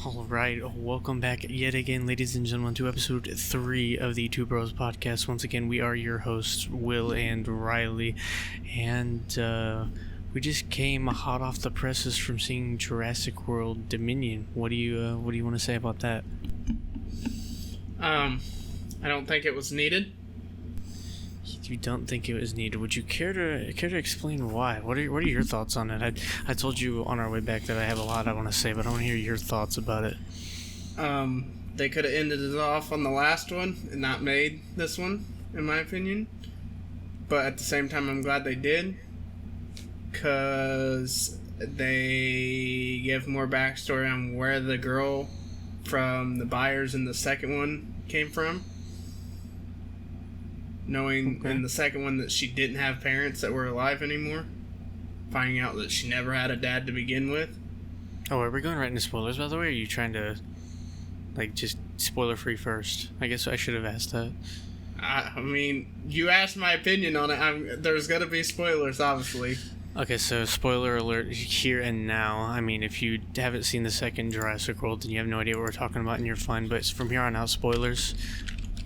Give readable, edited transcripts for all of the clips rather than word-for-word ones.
Alright, welcome back yet again, ladies and gentlemen, to episode 3 of the Two Bros Podcast. Once again, we are your hosts, Will and Riley, and we just came hot off the presses from seeing Jurassic World Dominion. What do you want to say about that? I don't think it was needed. You don't think it was needed? Would you care to explain why? What are your thoughts on it? I told you on our way back that I have a lot I want to say, but I want to hear your thoughts about it. They could have ended it off on the last one and not made this one, in my opinion. But at the same time, I'm glad they did, because they give more backstory on where the girl from the buyers in the second one came from. Knowing in the second one that she didn't have parents that were alive anymore. Finding out that she never had a dad to begin with. Oh, are we going right into spoilers, by the way? Or are you trying to, just spoiler-free first? I guess I should have asked that. I mean, you asked my opinion on it. There's going to be spoilers, obviously. Okay, so spoiler alert here and now. I mean, if you haven't seen the second Jurassic World, then you have no idea what we're talking about, and you're fine. But from here on out, spoilers.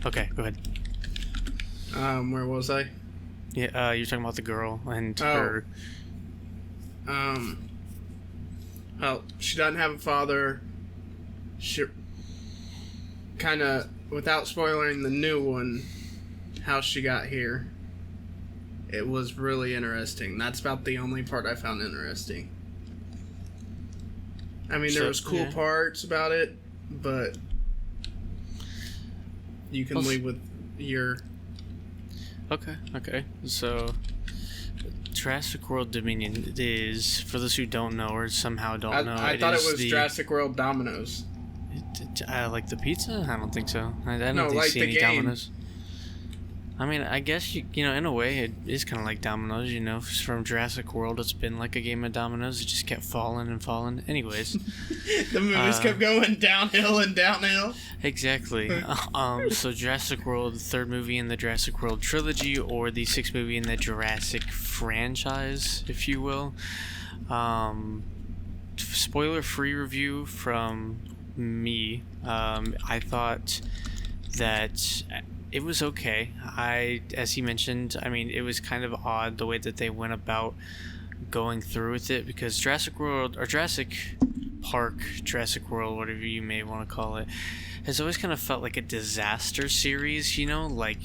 Okay, go ahead. Where was I? Yeah, you're talking about the girl and her. Well, she doesn't have a father. She kind of, without spoiling the new one, how she got here. It was really interesting. That's about the only part I found interesting. I mean, there was cool parts about it, but you can leave with your... Okay. So, Jurassic World Dominion is, for those who don't know or somehow don't know, I thought it was Jurassic World Domino's. Like the pizza? I don't think so. I don't like see the any game. Domino's. I mean, I guess, you know, in a way, it is kind of like Domino's, you know. From Jurassic World, it's been like a game of Domino's. It just kept falling and falling. Anyways. The movies kept going downhill and downhill. Exactly. So Jurassic World, the third movie in the Jurassic World trilogy, or the sixth movie in the Jurassic franchise, if you will. Spoiler-free review from me. I thought that... it was okay. As he mentioned, I mean, it was kind of odd the way that they went about going through with it, because Jurassic World, or Jurassic Park, Jurassic World, whatever you may want to call it, has always kind of felt like a disaster series, you know, like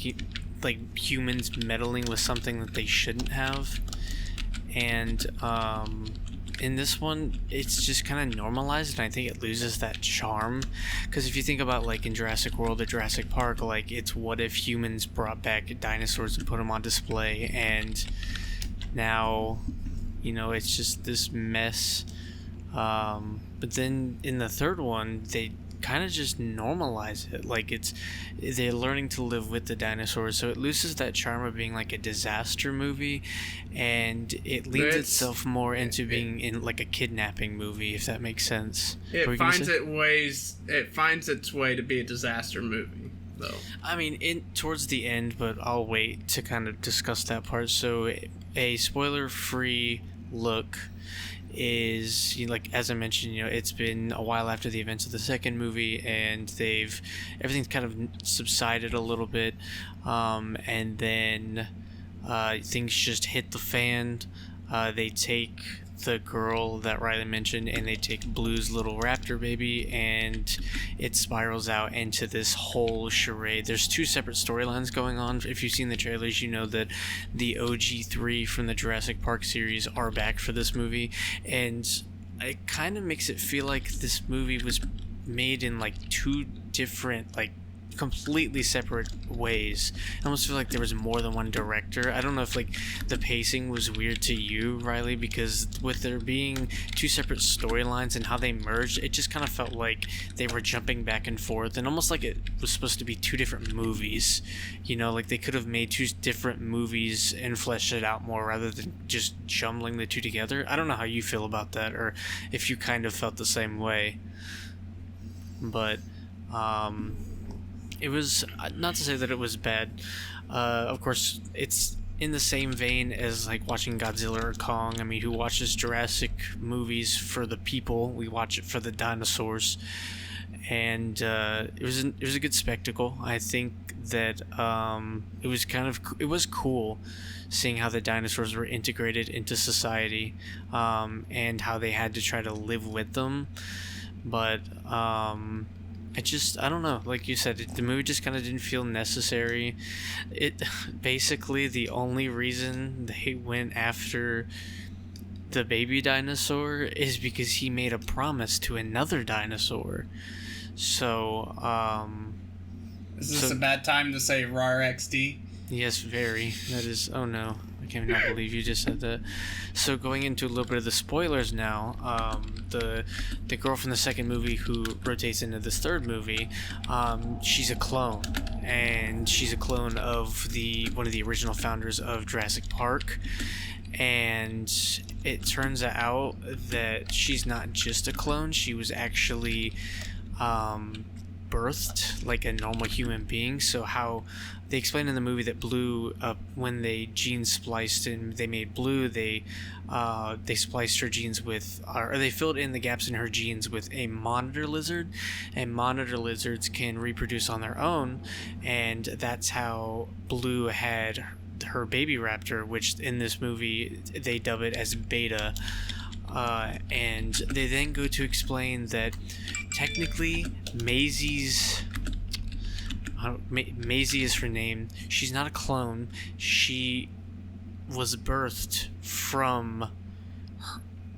humans meddling with something that they shouldn't have. And in this one, it's just kind of normalized, and I think it loses that charm. Because if you think about, like, in Jurassic World or Jurassic Park, like, it's what if humans brought back dinosaurs and put them on display, and now, you know, it's just this mess. But then in the third one, they kind of just normalize it. Like, they're learning to live with the dinosaurs, so it loses that charm of being like a disaster movie, and it leans itself more into being in like a kidnapping movie, if that makes sense. It finds its way to be a disaster movie, though. I mean, towards the end, but I'll wait to kind of discuss that part. So a spoiler-free look is, you know, like, as I mentioned, you know, it's been a while after the events of the second movie, and everything's kind of subsided a little bit, and then things just hit the fan. They take the girl that Riley mentioned, and they take Blue's little raptor baby, and it spirals out into this whole charade. There's two separate storylines going on. If you've seen the trailers, you know that the OG3 from the Jurassic Park series are back for this movie, and it kind of makes it feel like this movie was made in like two different, like, completely separate ways. I almost feel like there was more than one director. I don't know if, like, the pacing was weird to you, Riley, because with there being two separate storylines and how they merged, it just kind of felt like they were jumping back and forth, and almost like it was supposed to be two different movies. You know, like they could have made two different movies and fleshed it out more rather than just jumbling the two together. I don't know how you feel about that, or if you kind of felt the same way. But it was, not to say that it was bad. Of course, it's in the same vein as like watching Godzilla or Kong. I mean, who watches Jurassic movies for the people? We watch it for the dinosaurs, and it was a good spectacle. I think that it was cool seeing how the dinosaurs were integrated into society, and how they had to try to live with them, but I don't know, like you said, the movie just kind of didn't feel necessary. It basically, the only reason they went after the baby dinosaur is because he made a promise to another dinosaur. So is this a bad time to say RAR XD? Yes, very. That is, oh no, I cannot believe you just said that. So going into a little bit of the spoilers now, the girl from the second movie who rotates into this third movie, she's a clone, and she's a clone of one of the original founders of Jurassic Park, and it turns out that she's not just a clone, she was actually birthed like a normal human being. So how they explain in the movie that Blue, when they gene spliced and they made Blue, they spliced her genes with, or they filled in the gaps in her genes with a monitor lizard, and monitor lizards can reproduce on their own, and that's how Blue had her baby raptor, which in this movie they dub it as Beta. And they then go to explain that technically Maisie is her name. She's not a clone. She was birthed from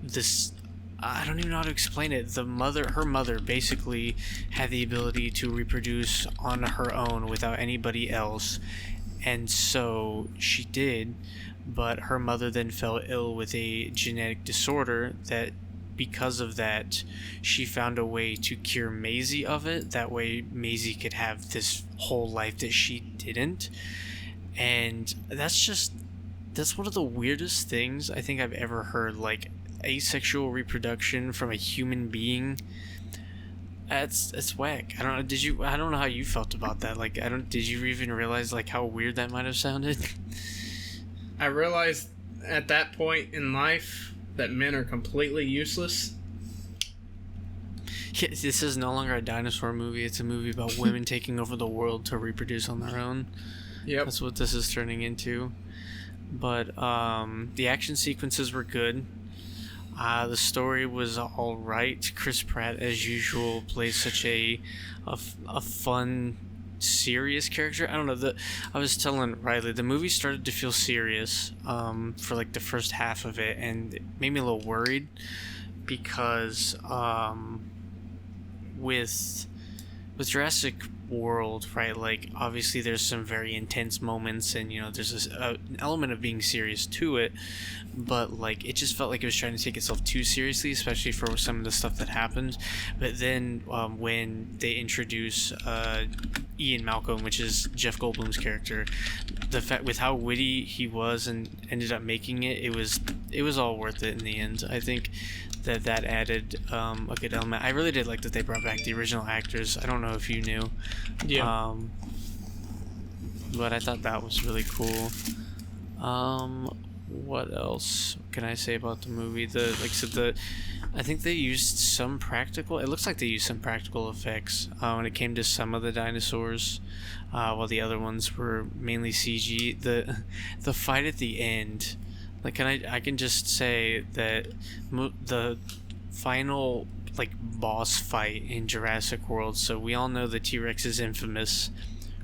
this. I don't even know how to explain it. Her mother basically had the ability to reproduce on her own without anybody else, and so she did. But her mother then fell ill with a genetic disorder that, because of that, she found a way to cure Maisie of it. That way Maisie could have this whole life that she didn't. And that's one of the weirdest things I think I've ever heard. Like, asexual reproduction from a human being. It's whack. I don't know how you felt about that. Like, did you even realize like how weird that might have sounded? I realized at that point in life that men are completely useless. Yeah, this is no longer a dinosaur movie. It's a movie about women taking over the world to reproduce on their own. Yep. That's what this is turning into. But the action sequences were good. The story was all right. Chris Pratt, as usual, plays such a fun, serious character. I don't know. I was telling Riley, the movie started to feel serious for like the first half of it, and it made me a little worried because with Jurassic World, right? Like, obviously there's some very intense moments, and there's an element of being serious to it, but like it just felt like it was trying to take itself too seriously, especially for some of the stuff that happened. But then when they introduce Ian Malcolm, which is Jeff Goldblum's character, the fact with how witty he was and ended up making it, it was all worth it in the end. I think that added a good element. I really did like that they brought back the original actors. I don't know if you knew. Yeah. But I thought that was really cool. What else can I say about the movie? I think they used some practical. It looks like they used some practical effects when it came to some of the dinosaurs, while the other ones were mainly CG. The fight at the end, like, I can just say that the final like boss fight in Jurassic World. So we all know the T-Rex is infamous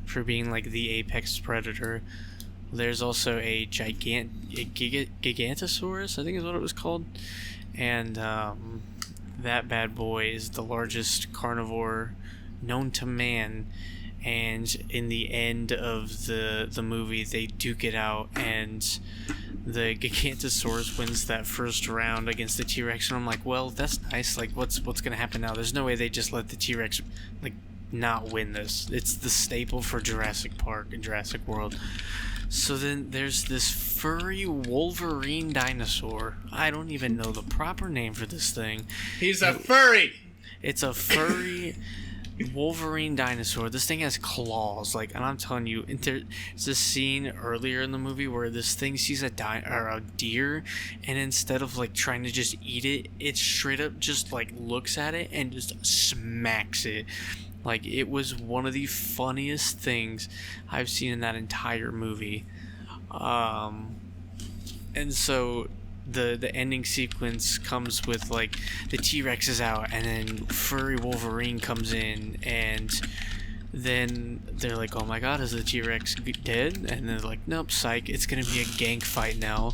for being like the apex predator. There's also a Gigantosaurus, I think is what it was called, and that bad boy is the largest carnivore known to man. And in the end of the movie, they duke it out, and the Gigantosaurus wins that first round against the T-Rex. And I'm like, well, that's nice. Like, what's gonna happen now? There's no way they just let the T-Rex like not win this. It's the staple for Jurassic Park and Jurassic World. So then there's this furry Wolverine dinosaur. I don't even know the proper name for this thing. He's a furry! It's a furry Wolverine dinosaur. This thing has claws, like, and I'm telling you, there's this scene earlier in the movie where this thing sees a deer, and instead of like trying to just eat it, it straight up just like looks at it and just smacks it. Like, it was one of the funniest things I've seen in that entire movie. And so the ending sequence comes with like the T-Rex is out, and then furry Wolverine comes in, and then they're like, oh my god, is the T-Rex dead? And they're like, nope, psych, it's gonna be a gank fight now.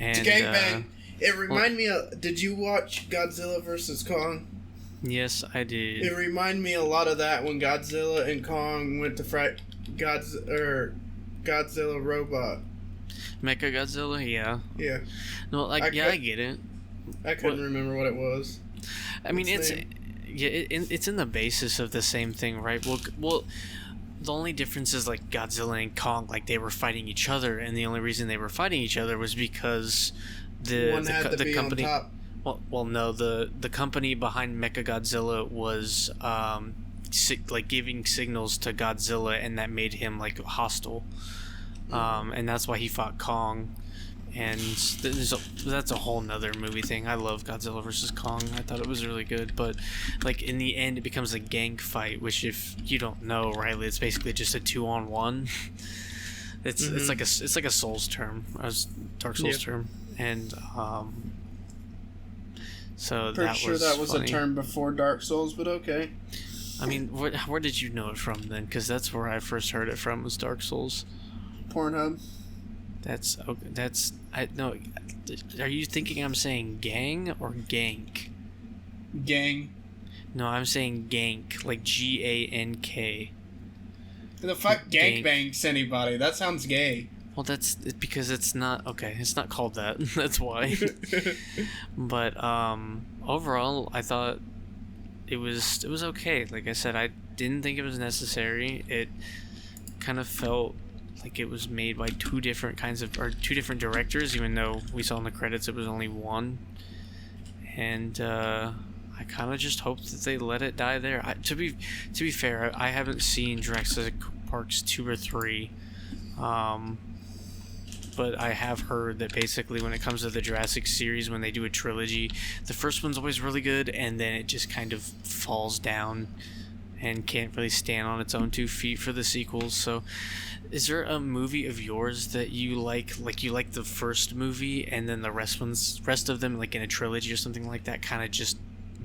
And it's gangbang. It reminded me of, did you watch Godzilla vs. Kong? Yes, I did. It reminded me a lot of that when Godzilla and Kong went to fight Godzilla robot. Mecha Godzilla, yeah. Yeah. No, like, I get it. I couldn't remember what it was. I mean, it's in the basis of the same thing, right? Well, the only difference is like Godzilla and Kong, like they were fighting each other, and the only reason they were fighting each other was because the company. On top. Well, no, the company behind Mechagodzilla was like giving signals to Godzilla, and that made him like hostile. And that's why he fought Kong, and that's a whole nother movie thing. I love Godzilla vs. Kong. I thought it was really good, but like in the end, it becomes a gank fight, which if you don't know, Riley, it's basically just a 2-on-1. It's like a Souls term, as Dark Souls term, and so Pretty that was a term before Dark Souls, but okay. I mean, where did you know it from then? Because that's where I first heard it from, was Dark Souls. Pornhub. No. Are you thinking I'm saying gang or gank? Gang. No, I'm saying gank, like Gank. Who the fuck gangbangs anybody? That sounds gay. Well, that's because it's not okay. It's not called that. That's why. But overall, I thought it was okay. Like I said, I didn't think it was necessary. It kind of felt like it was made by two different directors, even though we saw in the credits it was only one. And I kind of just hope that they let it die there. To be fair, I haven't seen Jurassic Parks 2 or 3, but I have heard that basically when it comes to the Jurassic series, when they do a trilogy, the first one's always really good, and then it just kind of falls down and can't really stand on its own 2 feet for the sequels. So is there a movie of yours that you like you like the first movie, and then the rest of them, like in a trilogy or something like that, kind of just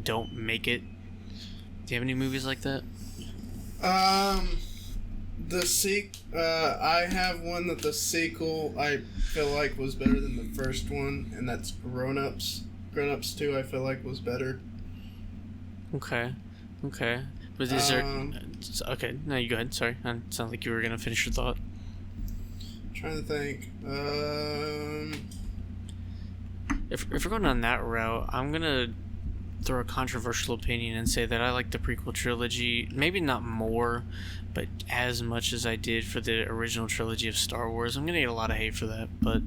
don't make it? Do you have any movies like that? I have one that the sequel I feel like was better than the first one, and that's Grown Ups. Grown Ups 2 I feel like was better. Okay. But is there... Okay, no, you go ahead. Sorry. It sounded like you were going to finish your thought. Trying to think. If we're going on that route, I'm going to throw a controversial opinion and say that I like the prequel trilogy, maybe not more, but as much as I did for the original trilogy of Star Wars. I'm going to get a lot of hate for that, but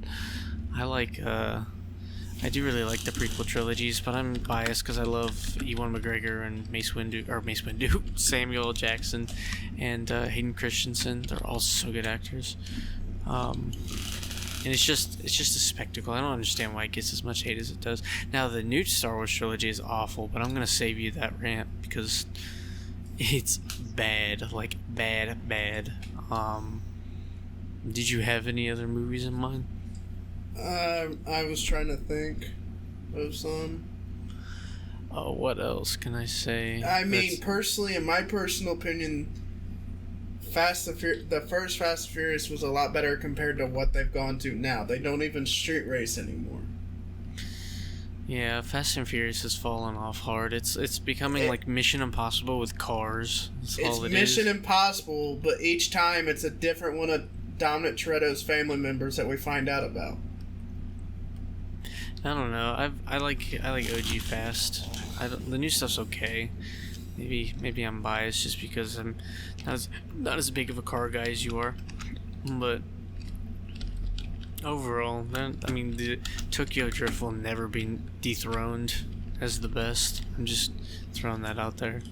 I do really like the prequel trilogies, but I'm biased because I love Ewan McGregor and Mace Windu, Samuel Jackson, and Hayden Christensen. They're all so good actors, and it's just a spectacle. I don't understand why it gets as much hate as it does. Now the new Star Wars trilogy is awful, but I'm gonna save you that rant because it's bad, like bad. Did you have any other movies in mind? I was trying to think of some. Oh, what else can I say? I mean, personally, in my personal opinion, the first Fast and Furious was a lot better compared to what they've gone to now. They don't even street race anymore. Yeah, Fast and Furious has fallen off hard. It's becoming like Mission Impossible with cars. It's Mission Impossible, but each time it's a different one of Dominic Toretto's family members that we find out about. I don't know. I like OG Fast. The new stuff's okay. Maybe I'm biased just because I'm not as big of a car guy as you are. But overall, I mean, the Tokyo Drift will never be dethroned as the best. I'm just throwing that out there.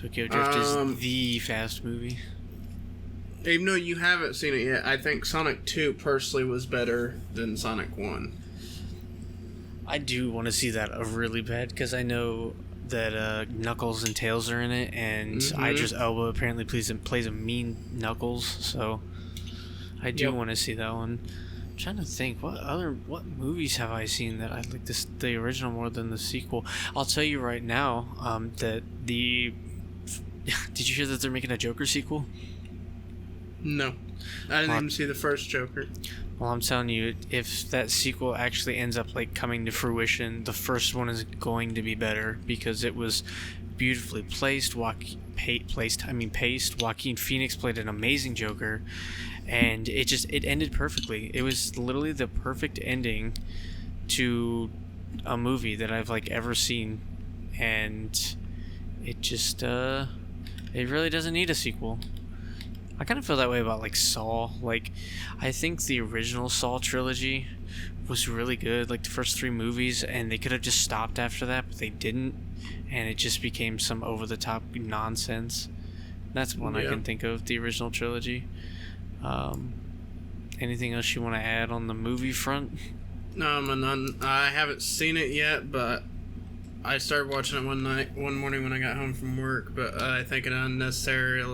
Tokyo Drift is the fast movie. Even though you haven't seen it yet, I think Sonic 2 personally was better than Sonic 1. I do want to see that really bad because I know that Knuckles and Tails are in it, and Idris Elba apparently plays a mean Knuckles, so I do want to see that one. I'm trying to think what movies have I seen that I like the original more than the sequel. I'll tell you right now that did you hear that they're making a Joker sequel? No, I didn't even see the first Joker. Well, I'm telling you, if that sequel actually ends up like coming to fruition, the first one is going to be better because it was beautifully paced. Joaquin Phoenix played an amazing Joker, and it ended perfectly. It was literally the perfect ending to a movie that I've like ever seen, and it just it really doesn't need a sequel. I kind of feel that way about like Saw. Like, I think the original Saw trilogy was really good, like the first 3 movies, and they could have just stopped after that, but they didn't, and it just became some over-the-top nonsense. That's one I can think of, the original trilogy. Anything else you want to add on the movie front? I haven't seen it yet, but I started watching it one morning when I got home from work, but I think an unnecessary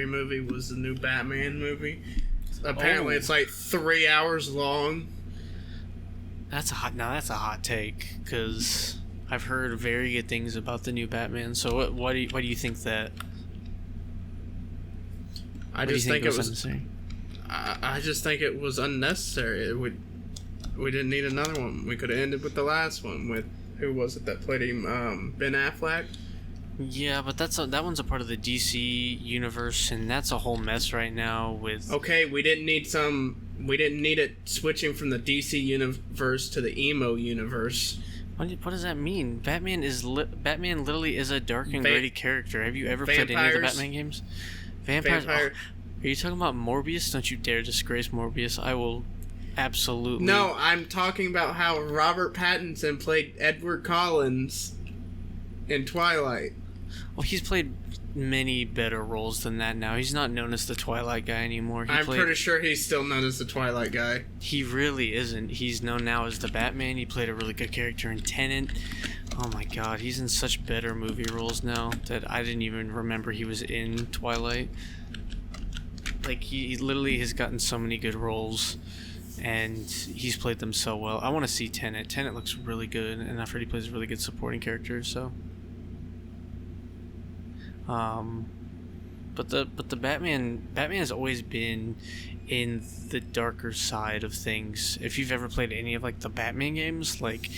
movie was the new Batman movie. Apparently it's like 3 hours long. That's a hot take, because I've heard very good things about the new Batman. So what do you think that? I just think it was unnecessary. I just think it was unnecessary. We didn't need another one. We could have ended with the last one with. Who was it that played him? Ben Affleck? Yeah, but that one's a part of the DC universe, and that's a whole mess right now with... Okay, we didn't need it switching from the DC universe to the emo universe. What does that mean? Batman literally is a dark and gritty character. Have you ever played any of the Batman games? Vampires? Oh, are you talking about Morbius? Don't you dare disgrace Morbius. I will... Absolutely. No, I'm talking about how Robert Pattinson played Edward Collins in Twilight. Well, he's played many better roles than that now. He's not known as the Twilight guy anymore. I'm pretty sure he's still known as the Twilight guy. He really isn't. He's known now as the Batman. He played a really good character in Tenet. Oh my god, he's in such better movie roles now that I didn't even remember he was in Twilight. Like, he literally has gotten so many good roles. And he's played them so well. I want to see Tenet. Tenet looks really good, and I've heard he plays a really good supporting character. So, but the Batman has always been in the darker side of things. If you've ever played any of like the Batman games, like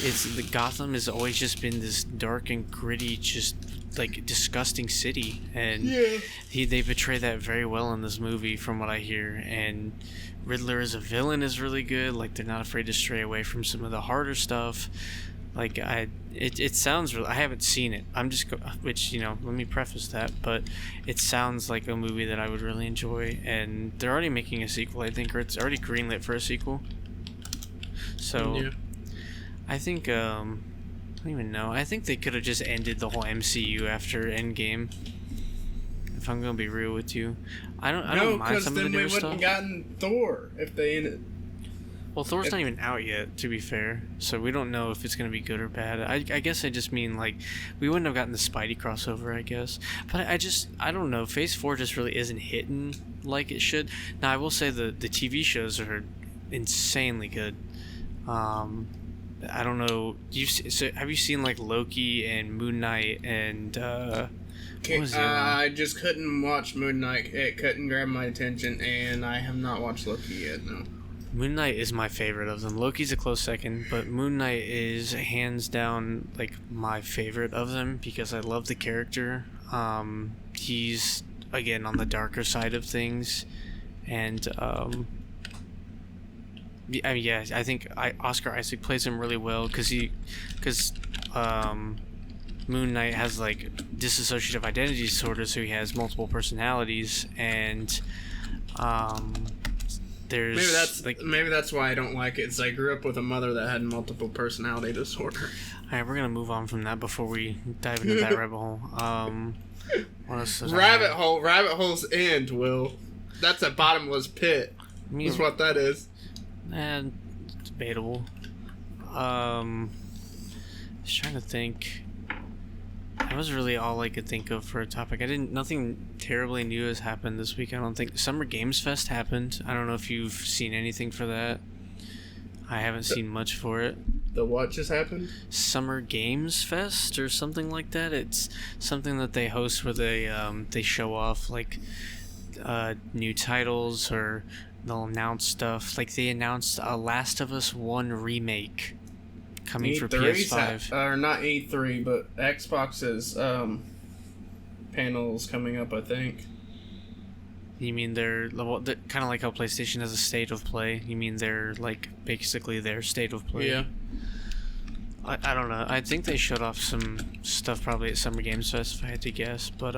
the Gotham has always just been this dark and gritty, just like disgusting city, and they portray that very well in this movie, from what I hear. And Riddler as a villain is really good. Like, they're not afraid to stray away from some of the harder stuff. Like, it sounds real. I haven't seen it. Which, let me preface that, but it sounds like a movie that I would really enjoy, and they're already making a sequel, I think, or it's already greenlit for a sequel. So, I think, I don't even know. I think they could have just ended the whole MCU after Endgame. If I'm gonna be real with you, I don't mind some of the newer stuff. No, because then we wouldn't have gotten Thor if they ended. Well, Thor's not even out yet, to be fair, so we don't know if it's gonna be good or bad. I guess I just mean, like, we wouldn't have gotten the Spidey crossover, I guess. But I don't know. Phase 4 just really isn't hitting like it should. Now, I will say the TV shows are insanely good. I don't know. Have you seen like Loki and Moon Knight and I just couldn't watch Moon Knight. It couldn't grab my attention, and I have not watched Loki yet. No. Moon Knight is my favorite of them. Loki's a close second, but Moon Knight is hands down like my favorite of them because I love the character. He's again on the darker side of things, and I think Oscar Isaac plays him really well because Moon Knight has like dissociative identity disorder, so he has multiple personalities, and there's maybe that's why I don't like it. Is I grew up with a mother that had multiple personality disorder. Alright, we're gonna move on from that before we dive into that rabbit hole. What else is Rabbit holes end, Will. That's a bottomless pit. That's what that is. Debatable. Just trying to think. That was really all I could think of for a topic. Nothing terribly new has happened this week, I don't think. Summer Games Fest happened. I don't know if you've seen anything for that. I haven't seen much for it. The what just happened? Summer Games Fest or something like that. It's something that they host where they show off like new titles, or they'll announce stuff. Like they announced a Last of Us 1 remake coming for PS5. Or not E3, but Xbox's panels coming up, I think. You mean they're kind of like how PlayStation has a state of play? You mean they're like basically their state of play? Yeah. I don't know. I think they showed off some stuff probably at Summer Games Fest, if I had to guess. But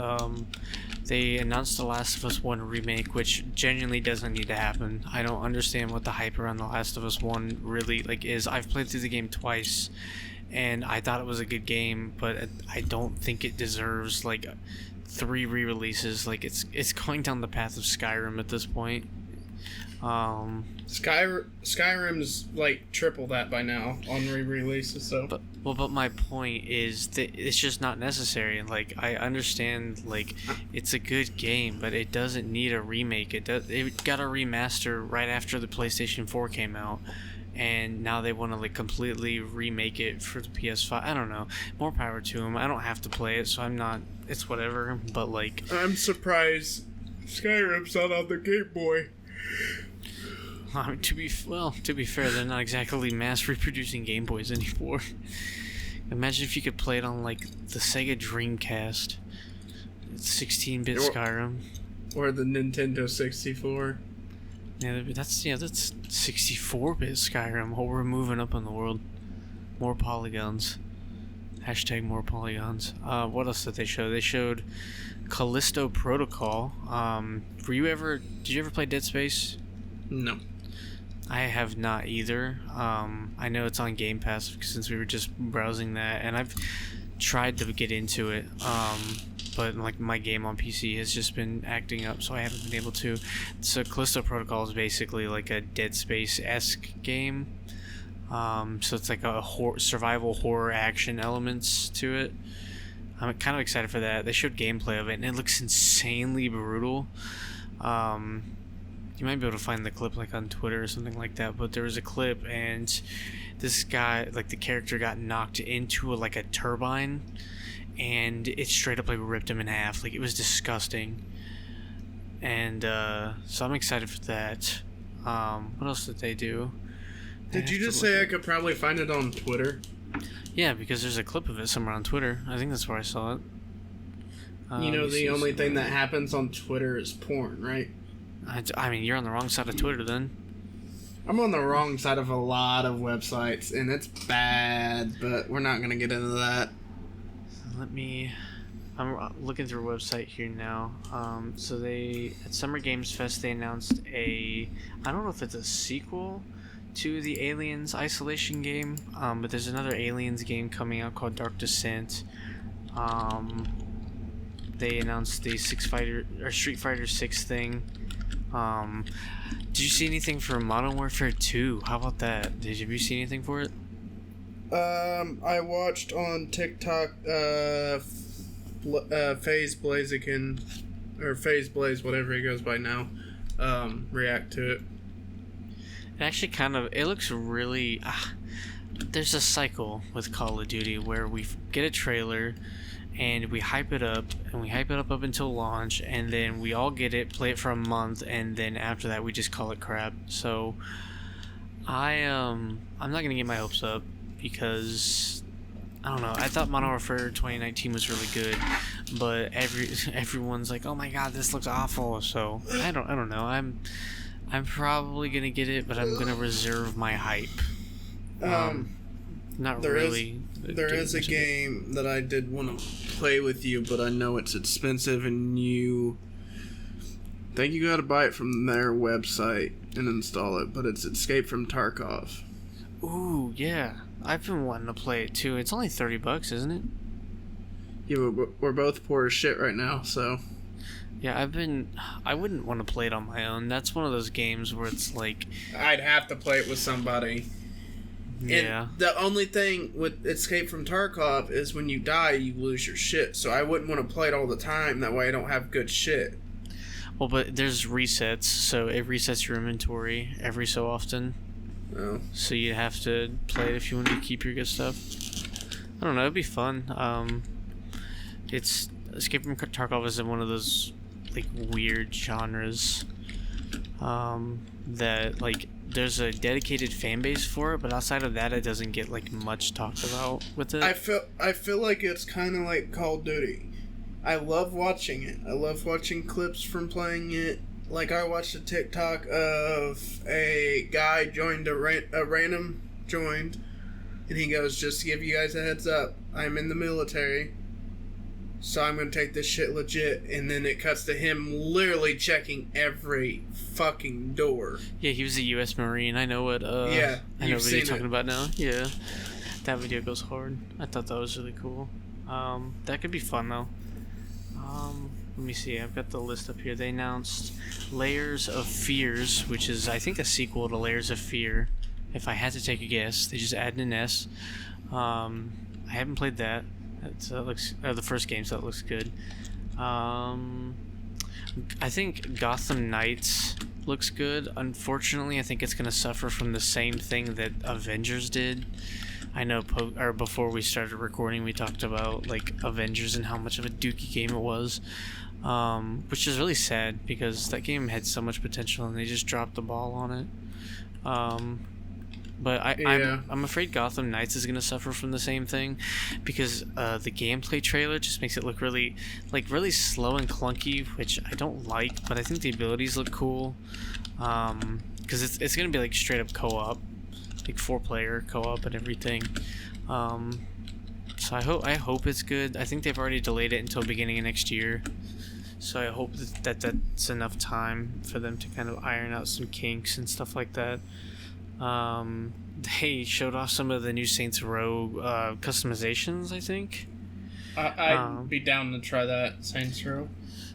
they announced The Last of Us 1 remake, which genuinely doesn't need to happen. I don't understand what the hype around The Last of Us 1 really is. I've played through the game twice, and I thought it was a good game, but I don't think it deserves like 3 re-releases. Like it's going down the path of Skyrim at this point. Skyrim's like triple that by now on re-releases. So, but my point is that it's just not necessary. And like I understand, like it's a good game, but it doesn't need a remake. It got a remaster right after the PlayStation 4 came out, and now they want to like completely remake it for the PS5. I don't know. More power to them. I don't have to play it, so I'm not. It's whatever. But like, I'm surprised Skyrim's not on the Game Boy. To be fair, they're not exactly mass reproducing Game Boys anymore. Imagine if you could play it on like the Sega Dreamcast. It's 16-bit Skyrim. Or the Nintendo 64. Yeah, that's 64-bit Skyrim. Oh, we're moving up in the world. More polygons. Hashtag more polygons. What else did they show? They showed Callisto Protocol. Did you ever play Dead Space? No. I have not either. I know it's on Game Pass since we were just browsing that, and I've tried to get into it, but like my game on PC has just been acting up, so I haven't been able to. So Callisto Protocol is basically like a Dead Space-esque game. So it's like a survival horror action elements to it. I'm kind of excited for that. They showed gameplay of it, and it looks insanely brutal. You might be able to find the clip like on Twitter or something like that, but there was a clip and this guy, like the character, got knocked into a turbine, and it straight up like ripped him in half. Like it was disgusting. And so I'm excited for that. What else did they do? Did you just say I could probably find it on Twitter? Yeah, because there's a clip of it somewhere on Twitter. I think that's where I saw it. The only thing that happens on Twitter is porn, right? I mean, you're on the wrong side of Twitter then. I'm on the wrong side of a lot of websites, and it's bad, but we're not going to get into that. I'm looking through a website here now. So at Summer Games Fest, they announced I don't know if it's a sequel to the Aliens Isolation game, but there's another Aliens game coming out called Dark Descent. They announced the Street Fighter 6 thing. Did you see anything for Modern Warfare 2? How about that? Have you seen anything for it? I watched on TikTok, FaZe Blaziken, or FaZe Blaze, whatever he goes by now, react to it. It actually it looks really, there's a cycle with Call of Duty where we get a trailer, and we hype it up up until launch, and then we all get it, play it for a month, and then after that we just call it crap. So I'm not gonna get my hopes up because I don't know. I thought Modern Warfare 2019 was really good, but everyone's like, "Oh my god, this looks awful." So I don't know. I'm probably gonna get it, but I'm gonna reserve my hype. Not really. There is a game that I did want to play with you, but I know it's expensive, and I think you gotta buy it from their website and install it, but it's Escape from Tarkov. Ooh, yeah. I've been wanting to play it too. It's only $30, isn't it? Yeah, we're both poor as shit right now, so. Yeah, I wouldn't want to play it on my own. That's one of those games where it's like... I'd have to play it with somebody. Yeah. And the only thing with Escape from Tarkov is when you die, you lose your shit. So I wouldn't want to play it all the time. That way I don't have good shit. Well, but there's resets, so it resets your inventory every so often. Oh. So you have to play it if you want to keep your good stuff. I don't know, it'd be fun. It's Escape from Tarkov is one of those like weird genres that like there's a dedicated fan base for it, but outside of that, it doesn't get like much talked about with it. I feel like it's kind of like Call of Duty. I love watching it. I love watching clips from playing it. Like I watched a TikTok of a guy joined a random joined, and he goes, "Just to give you guys a heads up, I'm in the military, so I'm gonna take this shit legit." And then it cuts to him literally checking every fucking door. Yeah, he was a U.S. Marine. I know what. Yeah, I know what you're talking about now. Yeah, that video goes hard. I thought that was really cool. That could be fun though. Let me see. I've got the list up here. They announced Layers of Fears, which is I think a sequel to Layers of Fear. If I had to take a guess, they just added an S. I haven't played that. That looks the first game, so that looks good. I think Gotham Knights looks good. Unfortunately, I think it's gonna suffer from the same thing that Avengers did. I know, before we started recording, we talked about like Avengers and how much of a dookie game it was, which is really sad because that game had so much potential and they just dropped the ball on it. But I'm afraid Gotham Knights is gonna suffer from the same thing, because the gameplay trailer just makes it look really slow and clunky, which I don't like. But I think the abilities look cool, because it's gonna be like straight up co-op, like 4-player co-op and everything. So I hope it's good. I think they've already delayed it until beginning of next year. So I hope that's enough time for them to kind of iron out some kinks and stuff like that. They showed off some of the new Saints Row customizations, I think. I'd be down to try that Saints Row.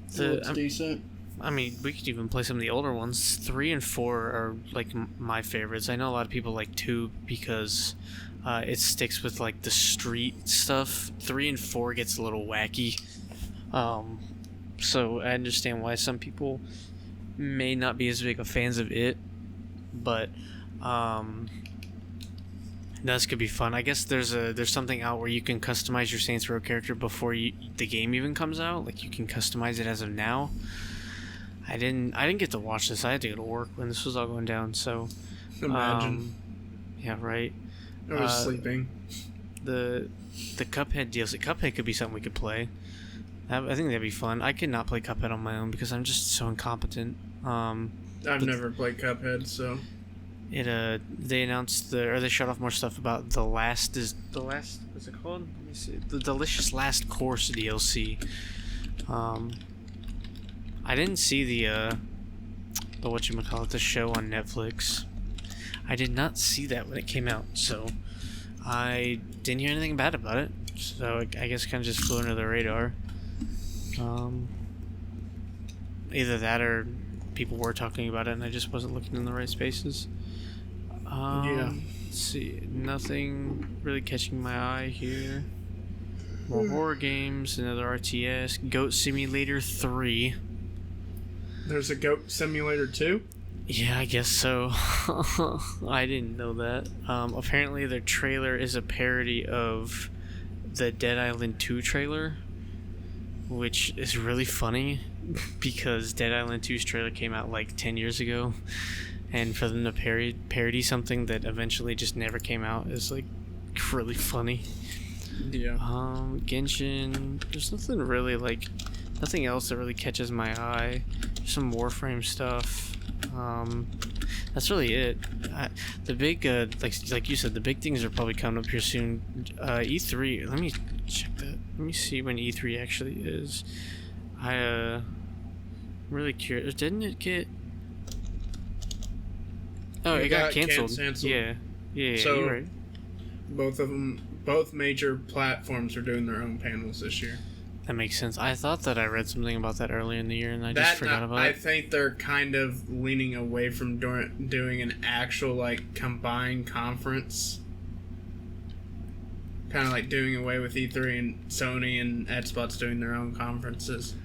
It's decent. I mean, we could even play some of the older ones. 3 and 4 are like my favorites. I know a lot of people like 2 because it sticks with like the street stuff. 3 and 4 gets a little wacky. So I understand why some people may not be as big of fans of it, but this could be fun. I guess there's something out where you can customize your Saints Row character before the game even comes out. Like you can customize it as of now. I didn't get to watch this. I had to go to work when this was all going down. So imagine. Yeah, right. I was sleeping. The Cuphead DLC. Cuphead could be something we could play. I think that'd be fun. I could not play Cuphead on my own because I'm just so incompetent. I've never played Cuphead, so. They announced they showed off more stuff about what's it called? Let me see. The Delicious Last Course DLC. I didn't see the whatchamacallit, the show on Netflix. I did not see that when it came out, so I didn't hear anything bad about it. So I guess kind of just flew under the radar. Either that or people were talking about it and I just wasn't looking in the right spaces. Yeah. Let's see. Nothing really catching my eye here. More horror games, another RTS, Goat Simulator 3. There's a Goat Simulator 2? Yeah, I guess so. I didn't know that. Apparently their trailer is a parody of the Dead Island 2 trailer, which is really funny because Dead Island 2's trailer came out like 10 years ago, and for them to parody something that eventually just never came out is like really funny. Yeah. Genshin, there's nothing else that really catches my eye. Some Warframe stuff. That's really it. The big like you said, the big things are probably coming up here soon. E3, let me check that. Let me see when E3 actually is. I'm really curious. Didn't it get... Oh, it got canceled. Canceled. Yeah, so, you're right. Both major platforms are doing their own panels this year. That makes sense. I thought that I read something about that earlier in the year, and I just forgot about it. I think they're kind of leaning away from doing an actual, like, combined conference. Kind of like doing away with E3 and Sony and Xbox doing their own conferences.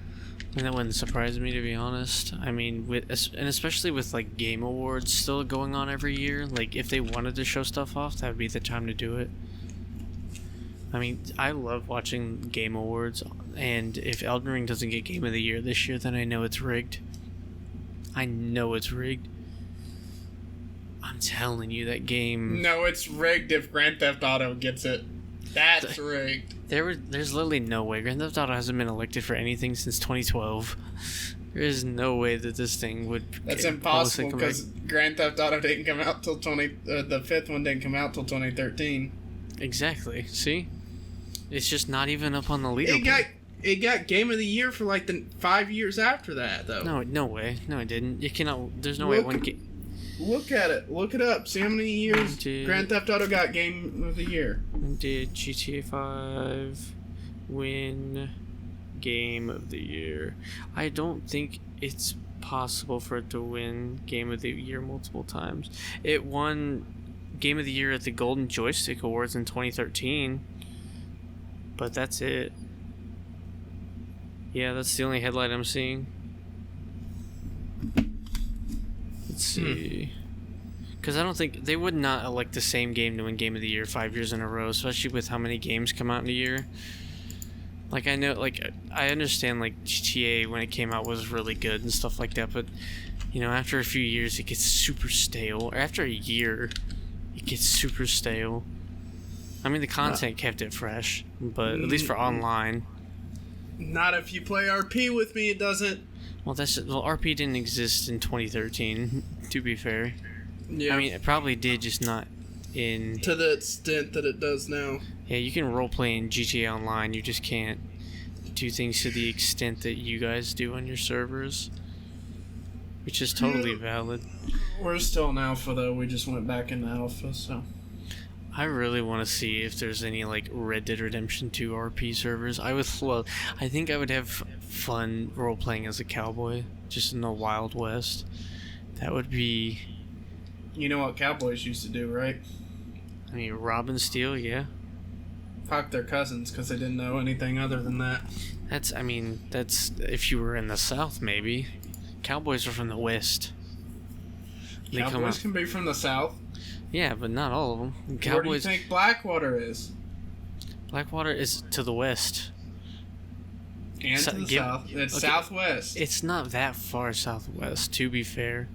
And that wouldn't surprise me, to be honest. I mean, and especially with, like, Game Awards still going on every year. Like, if they wanted to show stuff off, that would be the time to do it. I mean, I love watching Game Awards, and if Elden Ring doesn't get Game of the Year this year, then I know it's rigged. I know it's rigged. I'm telling you, that game... No, it's rigged if Grand Theft Auto gets it. That's rigged. There's literally no way. Grand Theft Auto hasn't been elected for anything since 2012. There is no way that this thing would... That's impossible, because Grand Theft Auto didn't come out till the fifth one didn't come out till 2013. Exactly. See? It's just not even up on the leaderboard. It got Game of the Year for like the 5 years after that, though. No way. No, it didn't. You cannot. There's no way one game. Look at it. Look it up. See how many years Grand Theft Auto got Game of the Year. Did GTA 5 win Game of the Year? I don't think it's possible for it to win Game of the Year multiple times. It won Game of the Year at the Golden Joystick Awards in 2013. But that's it. Yeah, that's the only headline I'm seeing. Let's see. Because I don't think... They would not elect the same game to win Game of the Year 5 years in a row, especially with how many games come out in a year. Like, I know... Like, I understand, like, GTA, when it came out, was really good and stuff like that, but, you know, after a few years, it gets super stale. Or after a year, it gets super stale. I mean, the content kept it fresh, but at least for online. Not if you play RP with me, it doesn't. Well, RP didn't exist in 2013, to be fair. Yeah. I mean, it probably did, just not in... To the extent that it does now. Yeah, you can roleplay in GTA Online, you just can't do things to the extent that you guys do on your servers. Which is totally valid. We're still in alpha, though. We just went back into alpha, so... I really want to see if there's any, like, Red Dead Redemption 2 RP servers. I think I would have fun role-playing as a cowboy, just in the Wild West. That would be... You know what cowboys used to do, right? I mean, rob and steal, yeah. Fuck their cousins, because they didn't know anything other than that. That's if you were in the South, maybe. Cowboys are from the West. Cowboys can be from the South. Yeah, but not all of them. Cowboys... Where do you think Blackwater is? Blackwater is to the west. And to the south. It's southwest. It's not that far southwest, to be fair.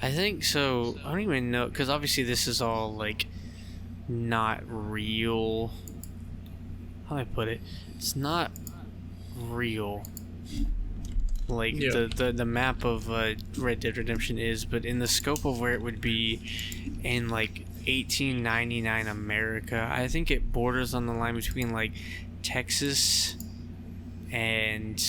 I think so. I don't even know, because obviously this is all, like, not real. How do I put it? It's not real. Like, yeah. the map of Red Dead Redemption is, but in the scope of where it would be in, like, 1899 America, I think it borders on the line between, like, Texas and...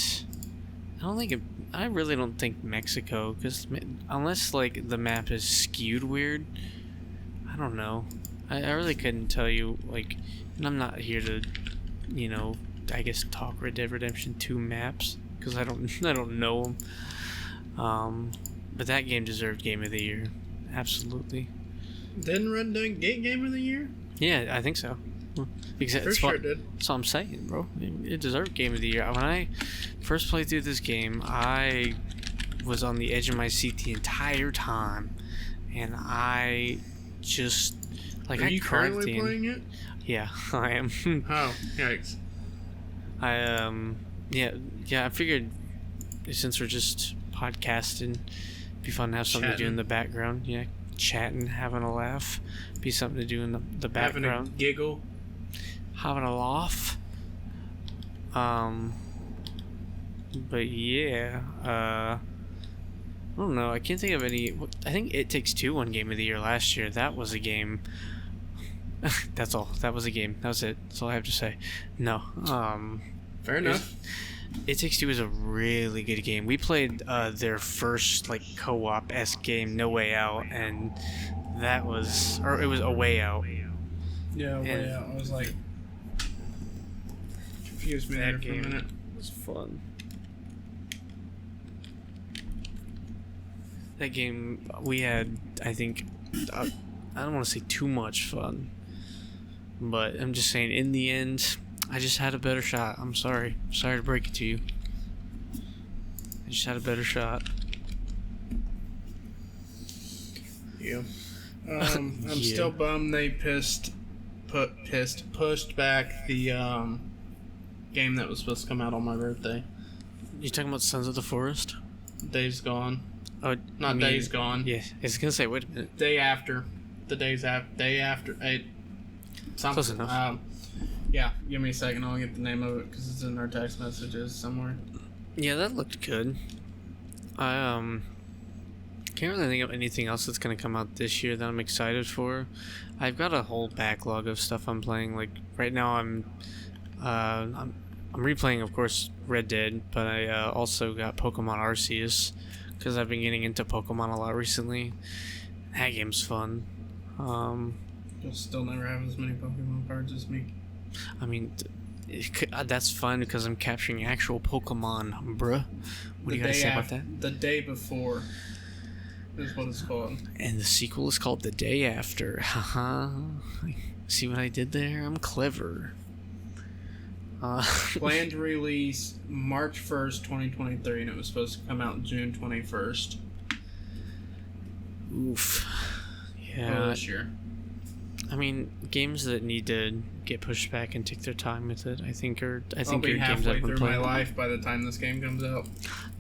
I really don't think Mexico, because unless, like, the map is skewed weird, I don't know. I really couldn't tell you, like, and I'm not here to, you know, I guess talk Red Dead Redemption 2 maps, because I don't know them. But that game deserved Game of the Year, absolutely. Didn't Red Dead get Game of the Year? Yeah, I think so. Exactly. For sure it did. That's what I'm saying, bro. It deserved Game of the Year. When I first played through this game, I was on the edge of my seat the entire time, and I just like Are you currently playing it? Yeah, I am. Oh, yikes! Yeah. I figured since we're just podcasting, it'd be fun to have something to do in the background. Yeah, chatting, having a laugh, be something to do in the background. Having a giggle. Having a laugh. But yeah, I don't know. I can't think of any. I think It Takes Two won Game of the Year last year. That was a game. That's all. That was a game. That was it. That's all I have to say. No. Fair enough. It Takes Two is a really good game. We played their first like co-op-esque game, No Way Out, and that was, or it was A Way Out. Yeah, way And out. I was like, confused me there that for a game minute. was fun. That game, we had, I think, I don't want to say too much fun, but I'm just saying, in the end, I just had a better shot. I'm sorry. Sorry to break it to you. I just had a better shot. Yeah. I'm Yeah. still bummed they pushed back the game that was supposed to come out on my birthday. You talking about Sons of the Forest? Days Gone. Oh, Not you mean- Days Gone. Yeah, I was gonna say, wait a minute. Day after. Day after. Something. Close enough. Yeah, give me a second. I'll get the name of it because it's in our text messages somewhere. Yeah, that looked good. I can't really think of anything else that's gonna come out this year that I'm excited for. I've got a whole backlog of stuff I'm playing. Like right now, I'm replaying, of course, Red Dead, but I also got Pokemon Arceus because I've been getting into Pokemon a lot recently. That game's fun. You'll still never have as many Pokemon cards as me. I mean, that's fun because I'm capturing actual Pokemon, bruh. What do you gotta say about that? The Day Before is what it's called. And the sequel is called The Day After. Haha. See what I did there? I'm clever. Planned release March 1st, 2023, and it was supposed to come out June 21st. Oof. of Yeah. this year. I mean, games that need to get pushed back and take their time with it, I think I'll be are games halfway I've been through my playing. life by the time this game comes out.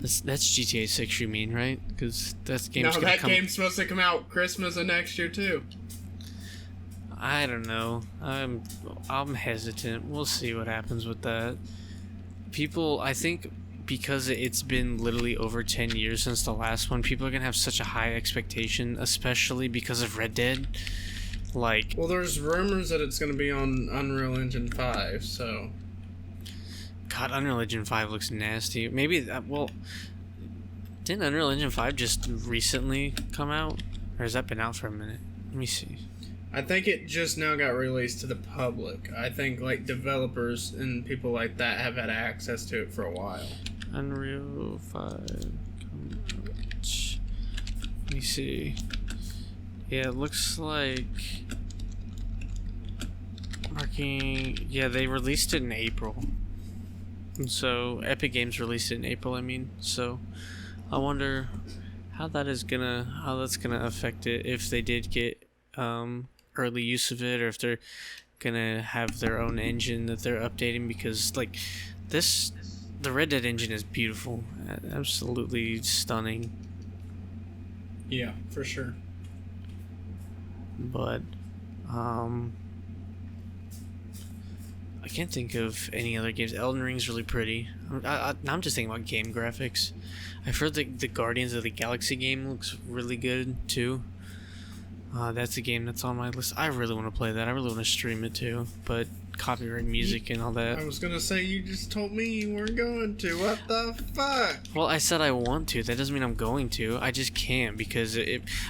That's GTA 6, you mean, right? Because that game's No, gonna that come. game's supposed to come out Christmas of next year too. I don't know. I'm hesitant. We'll see what happens with that. People, I think, because it's been literally over 10 years since the last one, people are gonna have such a high expectation, especially because of Red Dead. Like, Well, there's rumors that it's going to be on Unreal Engine 5, so God, Unreal Engine 5 looks nasty. Maybe well, didn't Unreal Engine 5 just recently come out, or has that been out for a minute? Let me see. I think it just now got released to the public. I think like developers and people like that have had access to it for a while. Unreal 5. Come out. Let me see. Yeah, it looks like marking. Yeah, they released it in April. And so Epic Games released it in April, I mean. So I wonder how that's gonna affect it if they did get early use of it, or if they're gonna have their own engine that they're updating, because like the Red Dead engine is beautiful, absolutely stunning. Yeah, for sure. But I can't think of any other games. Elden Ring's really pretty. I'm just thinking about game graphics. I've heard the Guardians of the Galaxy game looks really good too. That's a game that's on my list. I really want to play that. I really want to stream it too, but copyright music and all that. I was going to say, you just told me you weren't going to. What the fuck? Well, I said I want to. That doesn't mean I'm going to. I just can't, because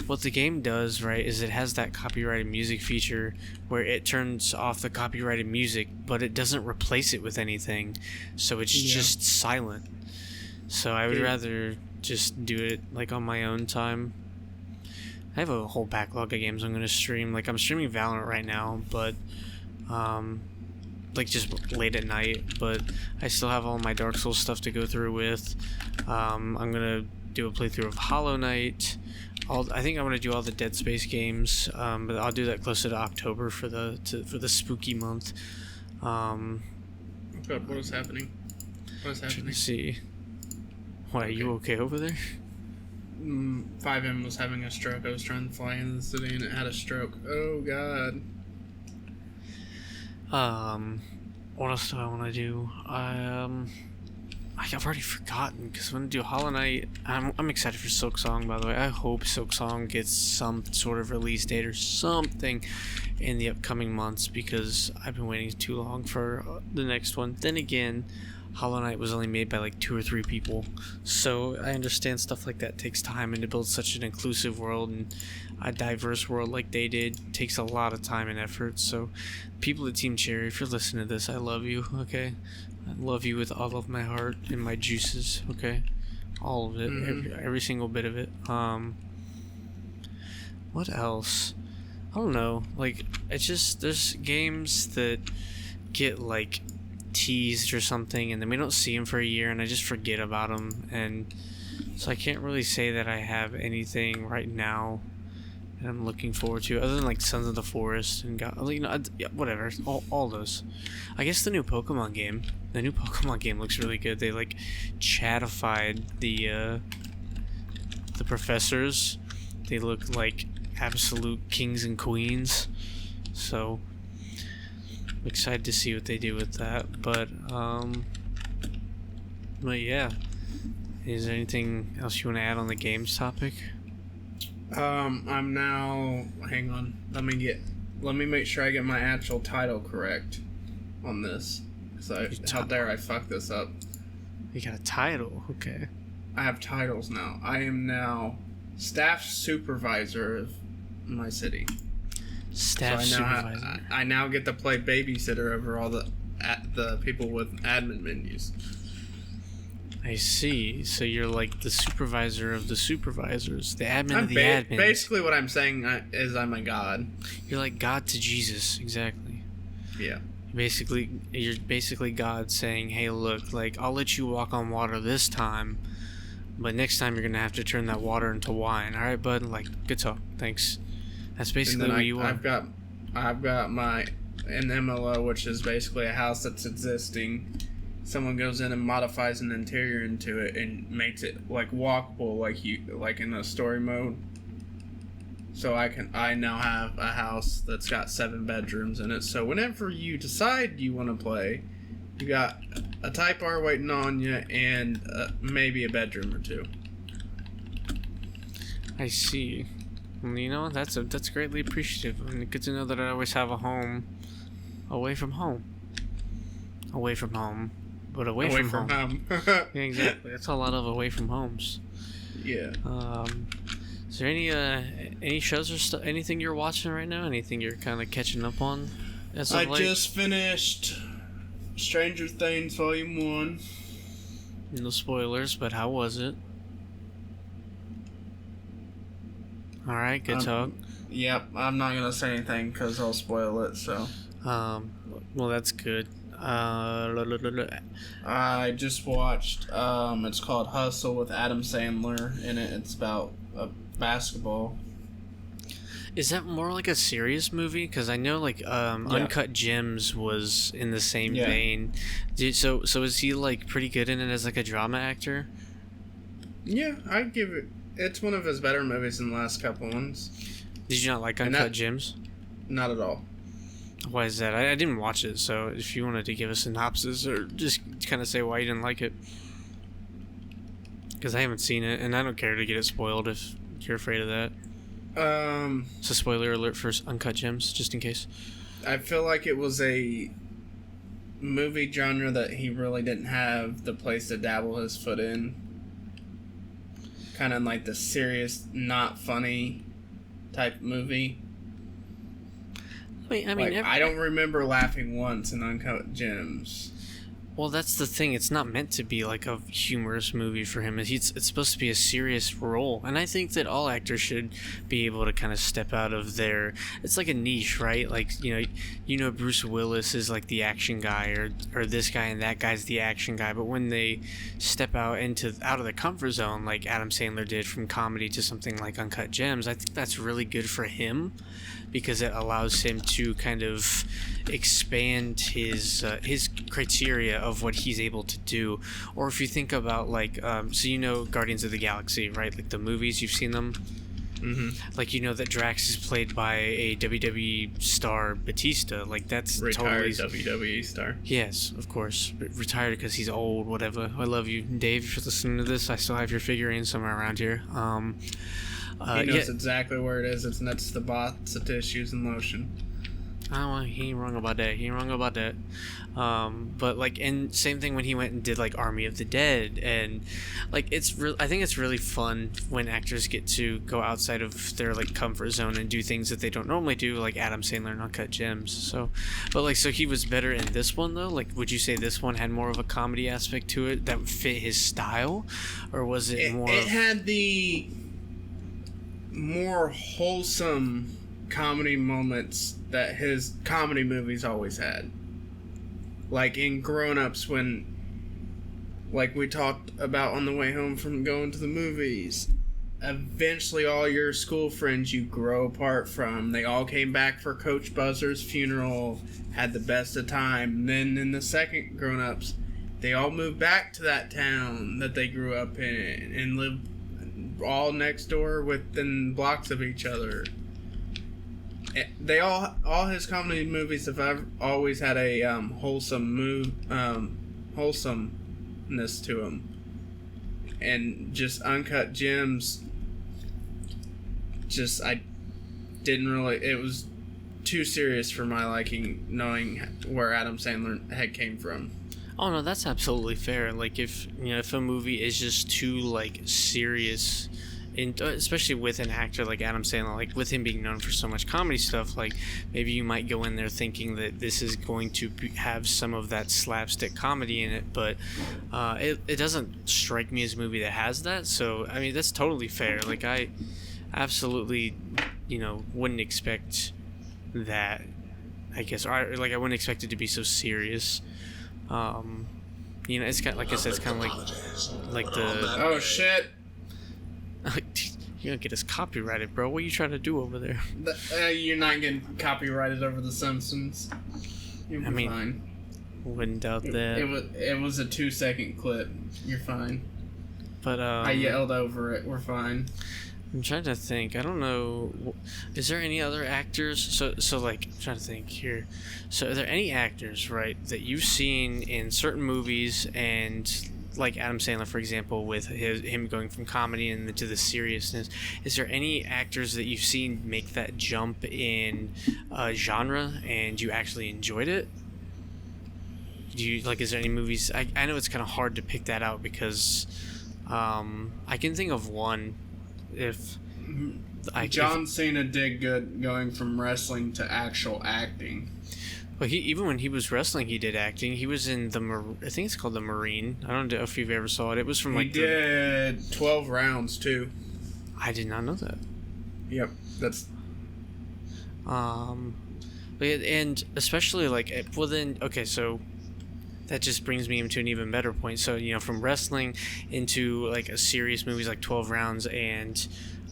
what the game does, right, is it has that copyrighted music feature where it turns off the copyrighted music, but it doesn't replace it with anything. So it's just silent. So I would rather just do it like on my own time. I have a whole backlog of games I'm going to stream. Like, I'm streaming Valorant right now, but like just late at night, but I still have all my Dark Souls stuff to go through with. I'm gonna do a playthrough of Hollow Knight. I think I'm gonna do all the Dead Space games, but I'll do that closer to October for the spooky month. God, what is happening? What is Trying happening? to see. Why, are you okay over there? 5M was having a stroke. I was trying to fly into the city and it had a stroke. Oh god. What else do I want to do? I've already forgotten, because I'm gonna do Hollow Knight. I'm excited for Silksong, by the way. I hope Silksong gets some sort of release date or something in the upcoming months, because I've been waiting too long for the next one. Then again, Hollow Knight was only made by like 2 or 3 people. So I understand stuff like that takes time, and to build such an inclusive world and a diverse world like they did takes a lot of time and effort. So people at Team Cherry, if you're listening to this, I love you, okay? I love you with all of my heart and my juices, okay? All of it, every single bit of it. What else? I don't know. Like, it's just, there's games that get like teased or something, and then we don't see them for a year, and I just forget about them, and so I can't really say that I have anything right now that I'm looking forward to, other than like Sons of the Forest and whatever, all those. I guess the new Pokemon game looks really good. They like chatified the professors. They look like absolute kings and queens, so I'm excited to see what they do with that. But yeah, is there anything else you want to add on the games topic? I'm now. Hang on. Let me make sure I get my actual title correct on this. How dare I fuck this up? You got a title, okay? I have titles now. I am now staff supervisor of my city. Staff supervisor. I now get to play babysitter over all the people with admin menus. I see. So you're like the supervisor of the supervisors, the admin of the admins. Basically, what I'm saying is I'm a god. You're like God to Jesus, exactly. Yeah. You're basically God saying, "Hey, look, like I'll let you walk on water this time, but next time you're gonna have to turn that water into wine. All right, bud? Like, good talk. Thanks." That's basically what you are. I've got an MLO, which is basically a house that's existing. Someone goes in and modifies an interior into it and makes it like walkable, like in a story mode. So I now have a house that's got 7 bedrooms in it. So whenever you decide you want to play, you got a Type R waiting on you and maybe a bedroom or 2. I see. Well, you know, that's greatly appreciative. I mean, good to know that I always have a home away from home. Away from home. But away from home. Yeah, exactly. That's a lot of away from homes. Yeah. Is there any shows or anything you're watching right now? Anything you're kind of catching up on? I just finished Stranger Things Volume 1. No spoilers, but how was it? Alright, good talk. Yep, I'm not gonna say anything because I'll spoil it, so. Well, that's good. I just watched, it's called Hustle with Adam Sandler in it. It's about basketball. Is that more like a serious movie? Because I know like Uncut Gems was in the same vein. So is he like pretty good in it as like a drama actor? Yeah, I'd give it. It's one of his better movies in the last couple ones. Did you not like Uncut Gems? Not at all. Why is that? I didn't watch it, so if you wanted to give a synopsis or just kind of say why you didn't like it. Because I haven't seen it, and I don't care to get it spoiled if you're afraid of that. So spoiler alert for Uncut Gems, just in case. I feel like it was a movie genre that he really didn't have the place to dabble his foot in. Kind of like the serious, not funny type movie. I don't remember laughing once in Uncut Gems. Well, that's the thing. It's not meant to be like a humorous movie for him. It's supposed to be a serious role. And I think that all actors should be able to kind of step out of their... It's like a niche, right? Like, you know, Bruce Willis is like the action guy, or this guy and that guy's the action guy. But when they step out of the comfort zone, like Adam Sandler did from comedy to something like Uncut Gems, I think that's really good for him because it allows him to kind of expand his criteria of what he's able to do. Or if you think about like so you know Guardians of the Galaxy, right? Like the movies, you've seen them. Mm-hmm. Like, you know that Drax is played by a WWE star, Batista. Like, that's retired WWE star. Yes, of course. Retired because he's old, whatever. I love you, Dave. If you're listening to this, I still have your figurine somewhere around here. He knows exactly where it is. It's next to the box of tissues and lotion. Oh, he ain't wrong about that. He ain't wrong about that. But like, and same thing when he went and did like Army of the Dead, and like it's real. I think it's really fun when actors get to go outside of their like comfort zone and do things that they don't normally do, like Adam Sandler in Uncut Gems. So, but like, so he was better in this one though. Like, would you say this one had more of a comedy aspect to it that fit his style, or was it more? It had the more wholesome comedy moments that his comedy movies always had. Like in Grown Ups, when, like we talked about on the way home from going to the movies, eventually all your school friends you grow apart from, they all came back for Coach Buzzard's funeral, had the best of time. And then in the second Grown Ups, they all moved back to that town that they grew up in and lived all next door within blocks of each other. They all his comedy movies have always had a wholesomeness to them, and just Uncut Gems. Just I didn't really. It was too serious for my liking, knowing where Adam Sandler had came from. Oh no, that's absolutely fair. Like if a movie is just too like serious, and especially with an actor like Adam Sandler, like with him being known for so much comedy stuff, like maybe you might go in there thinking that this is going to have some of that slapstick comedy in it, but it doesn't strike me as a movie that has that. So I mean, that's totally fair. Like I absolutely, wouldn't expect that. I guess, or like I wouldn't expect it to be so serious. It's kind of, like I said, it's kind of like the. Oh shit! You're gonna get us copyrighted, bro. What are you trying to do over there? You're not getting copyrighted over The Simpsons. You'll be fine. Wouldn't doubt that. It was a 2-second clip. You're fine. But I yelled over it. We're fine. I'm trying to think. I don't know. Is there any other actors? So like, I'm trying to think here. So, are there any actors, right, that you've seen in certain movies, and like Adam Sandler, for example, with him going from comedy and to the seriousness? Is there any actors that you've seen make that jump in genre, and you actually enjoyed it? Is there any movies? I know it's kind of hard to pick that out because I can think of one. John Cena did good going from wrestling to actual acting. Well, even when he was wrestling, he did acting. He was in I think it's called The Marine. I don't know if you've ever saw it. It was from like. He did 12 rounds too. I did not know that. Yep, that's. And especially like, well then, okay, so that just brings me into an even better point. So, from wrestling into like a serious movies like 12 Rounds and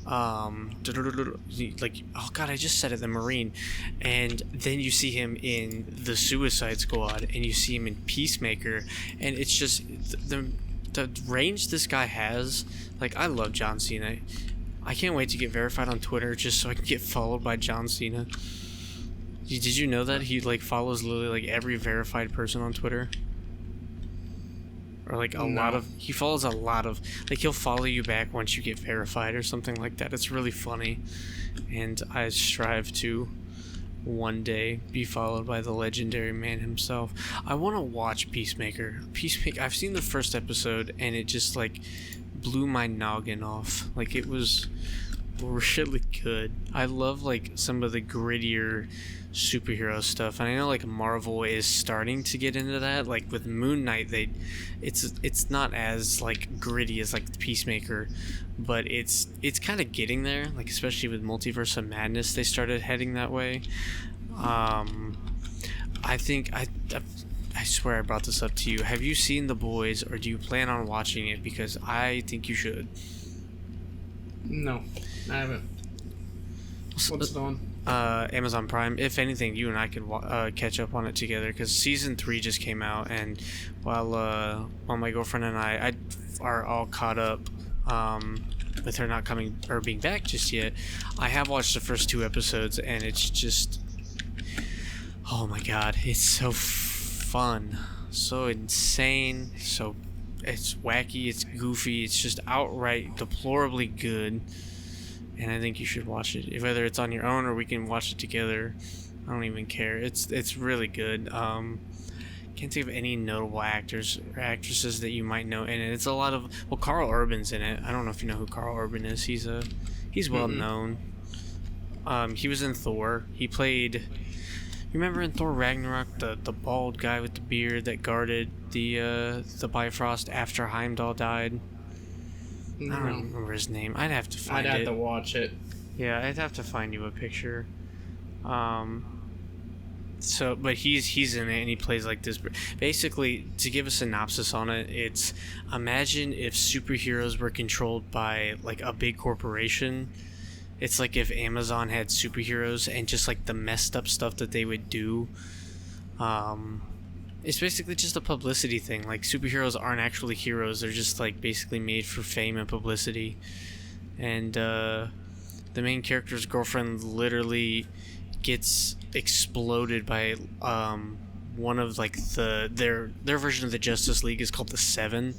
like, oh god, I just said it, The Marine, and then you see him in The Suicide Squad, and you see him in Peacemaker, and it's just the range this guy has. Like, I love John Cena. I can't wait to get verified on Twitter just so I can get followed by John Cena. Did you know that he like follows literally like every verified person on Twitter? Or like he follows a lot of, like, he'll follow you back once you get verified or something like that. It's really funny, and I strive to one day be followed by the legendary man himself. I want to watch Peacemaker. I've seen the first episode and it just like blew my noggin off. Like, it was really good. I love like some of the grittier superhero stuff, and I know like Marvel is starting to get into that. Like with Moon Knight, it's not as like gritty as like Peacemaker, but it's kind of getting there. Like, especially with Multiverse of Madness, they started heading that way. I think I swear I brought this up to you. Have you seen The Boys, or do you plan on watching it? Because I think you should. No, I haven't. What's it on? Amazon Prime. If anything, you and I could catch up on it together, because season 3 just came out, and while my girlfriend and I are all caught up with her not coming or being back just yet, I have watched the first 2 episodes, and it's just, oh my god, it's so fun, so insane, so it's wacky, it's goofy, it's just outright deplorably good. And I think you should watch it, whether it's on your own or we can watch it together. I don't even care. It's really good. Can't think of any notable actors or actresses that you might know in it. It's a lot of, well, Carl Urban's in it. I don't know if you know who Carl Urban is. He's well known. He was in Thor. He played, you remember in Thor Ragnarok, the bald guy with the beard that guarded the Bifrost after Heimdall died? No. I don't remember his name. I'd have to find it. I'd have to watch it. Yeah, I'd have to find you a picture. So, but he's in it, and he plays like this. Basically, to give a synopsis on it, it's, imagine if superheroes were controlled by like a big corporation. It's like if Amazon had superheroes and just like the messed up stuff that they would do. It's basically just a publicity thing. Like, superheroes aren't actually heroes; they're just like basically made for fame and publicity. And the main character's girlfriend literally gets exploded by one of like their version of the Justice League is called the Seven,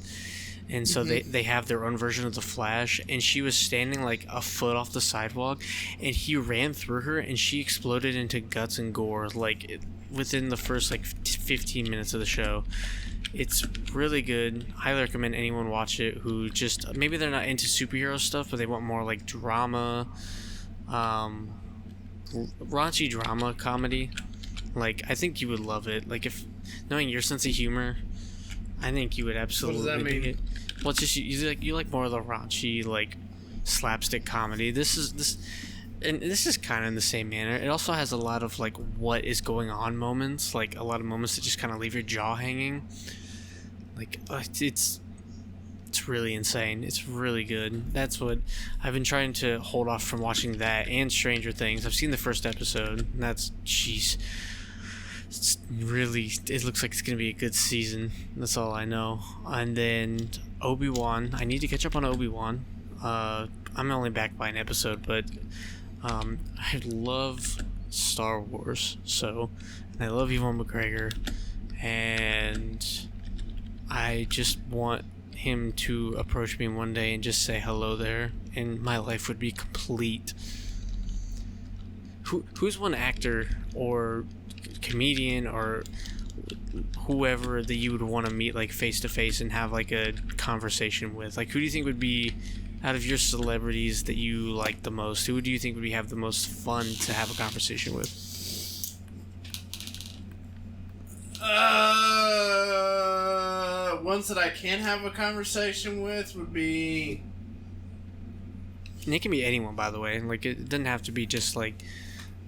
and so they have their own version of the Flash, and she was standing like a foot off the sidewalk, and he ran through her, and she exploded into guts and gore like within the first like 15 minutes of the show. It's really good. Highly recommend anyone watch it who just, maybe they're not into superhero stuff, but they want more like drama, raunchy drama comedy. Like, I think you would love it. Like, if knowing your sense of humor, I think you would absolutely What does that mean? dig it. Well, it's just you like more of the raunchy, like, slapstick comedy. This is kind of in the same manner. It also has a lot of like what is going on moments, like a lot of moments that just kind of leave your jaw hanging. Like, it's really insane. It's really good. That's what I've been trying to hold off from watching, that and Stranger Things. I've seen the first episode, and that's, jeez, it's really, it looks like it's gonna be a good season. That's all I know. And then Obi-Wan, I need to catch up on Obi-Wan. I'm only back by an episode, but I love Star Wars, so, and I love Ewan McGregor, and I just want him to approach me one day and just say hello there, and my life would be complete. Who's one actor or comedian or whoever that you would want to meet like face to face and have like a conversation with? Like, who do you think would be, out of your celebrities that you like the most, who do you think would have the most fun to have a conversation with? Ones that I can have a conversation with would be... And it can be anyone, by the way. Like, it doesn't have to be just like,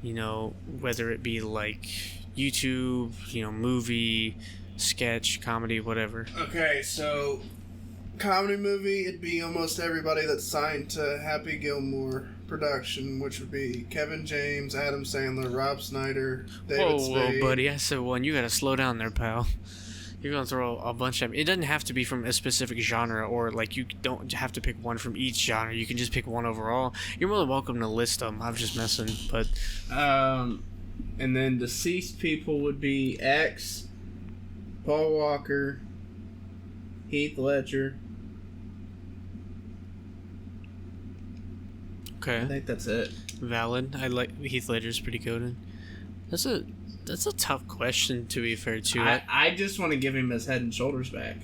you know, whether it be like YouTube, you know, movie, sketch, comedy, whatever. Okay, so comedy movie, it'd be almost everybody that's signed to Happy Gilmore production, which would be Kevin James, Adam Sandler, Rob Snyder, David Spade. Whoa, buddy! I said one. You gotta slow down there, pal. You're gonna throw a bunch of. It doesn't have to be from a specific genre, or like you don't have to pick one from each genre. You can just pick one overall. You're more than welcome to list them. I'm just messing, but. And then deceased people would be X, Paul Walker, Heath Ledger. Okay. I think that's it. Valid. I like Heath Ledger's pretty good. That's a tough question, to be fair, too. I just want to give him his head and shoulders back.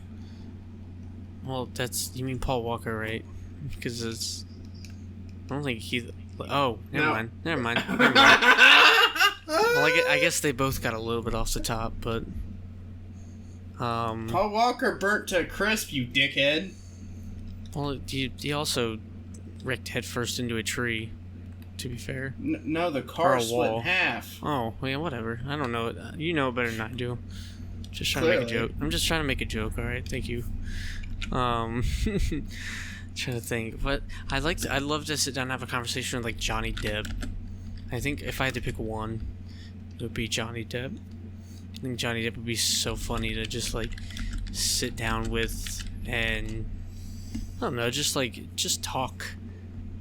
Well, you mean Paul Walker, right? Because it's, I don't think Heath. Oh, never mind. Well, I guess they both got a little bit off the top, but Paul Walker burnt to a crisp, you dickhead. Well, he also wrecked headfirst into a tree, to be fair. No, the car split in half. Oh, well, yeah, whatever. I don't know. You know better than I do. Just trying Clearly. to make a joke. I'm just trying to make a joke, alright? Thank you. Trying to think. But I'd love to sit down and have a conversation with, like, Johnny Depp. I think if I had to pick one, it would be Johnny Depp. I think Johnny Depp would be so funny to just, like, sit down with and, I don't know, just talk.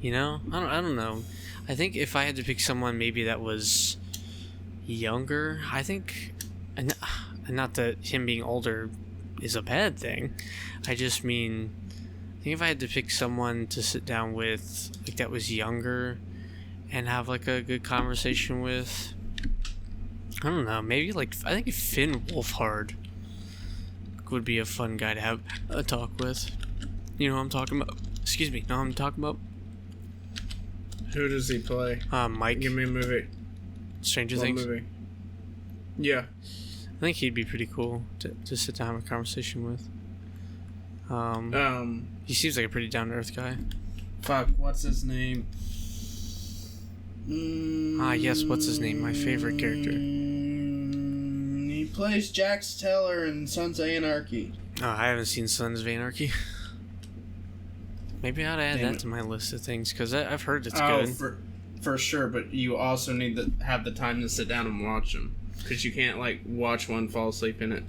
You know? I don't know. I think if I had to pick someone maybe that was younger, I think, and not that him being older is a bad thing, I just mean, I think if I had to pick someone to sit down with, like, that was younger and have, like, a good conversation with, I don't know. Maybe like I think Finn Wolfhard would be a fun guy to have a talk with. You know what I'm talking about? Excuse me. Know what I'm talking about? Who does he play? Mike. Give me a movie. Stranger What Things. movie? Yeah. I think he'd be pretty cool to sit down and have a conversation with. He seems like a pretty down to earth guy. Fuck, what's his name? Yes, what's his name? My favorite character. He plays Jax Teller in Sons of Anarchy. Oh, I haven't seen Sons of Anarchy. Maybe I ought to add Damn that it. to my list of things, because I've heard it's Oh, good. for sure, but you also need to have the time to sit down and watch them. Because you can't, like, watch one, fall asleep in it.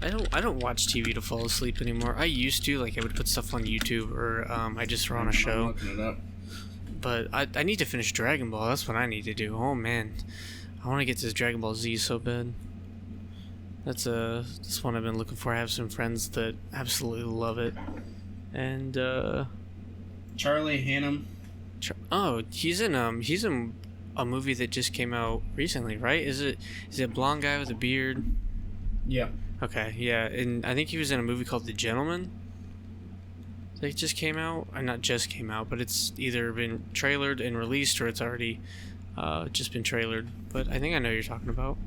I don't watch TV to fall asleep anymore. I used to, like I would put stuff on YouTube or I just throw on a I'm show. looking it up. But I need to finish Dragon Ball. That's what I need to do. Oh man, I want to get to Dragon Ball Z so bad. That's one I've been looking for. I have some friends that absolutely love it, and Charlie Hunnam. he's in a movie that just came out recently, right? Is it a blonde guy with a beard? Yeah. Okay, yeah, and I think he was in a movie called The Gentleman. That just came out, or not just came out, but it's either been trailered and released, or it's already just been trailered. But I think I know what you're talking about.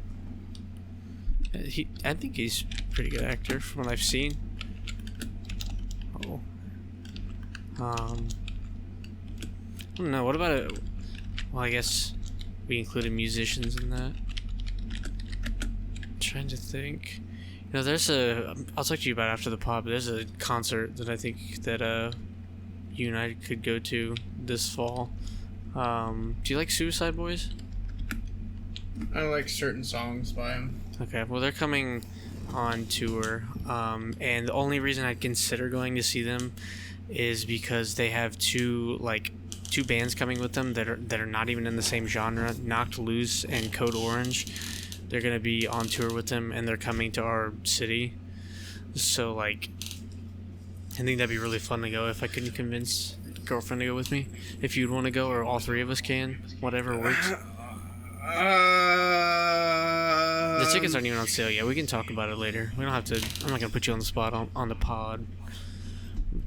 I think he's a pretty good actor from what I've seen. Oh, I don't know. What about it? Well, I guess we included musicians in that. I'm trying to think. You know, I'll talk to you about it after the pod, but there's a concert that I think that you and I could go to this fall. Do you like Suicide Boys? I like certain songs by him. Okay, well they're coming on tour, and the only reason I'd consider going to see them is because they have two bands coming with them that are not even in the same genre, Knocked Loose and Code Orange. They're going to be on tour with them, and they're coming to our city. So, like, I think that'd be really fun to go if I couldn't convince a girlfriend to go with me. If you'd want to go, or all three of us can. Whatever works. The tickets aren't even on sale yet. We can talk about it later. We don't have to... I'm not going to put you on the spot on the pod.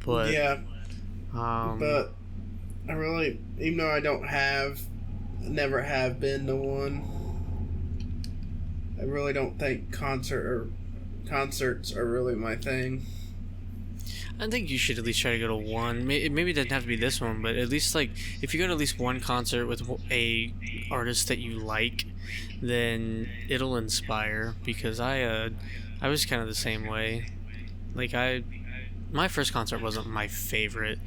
But... Yeah. But... I really... Even though I never have been to one... I really don't think concerts are really my thing. I think you should at least try to go to one. Maybe it doesn't have to be this one, but at least, like, if you go to at least one concert with a artist that you like, then it'll inspire. Because I was kind of the same way. Like, my first concert wasn't my favorite.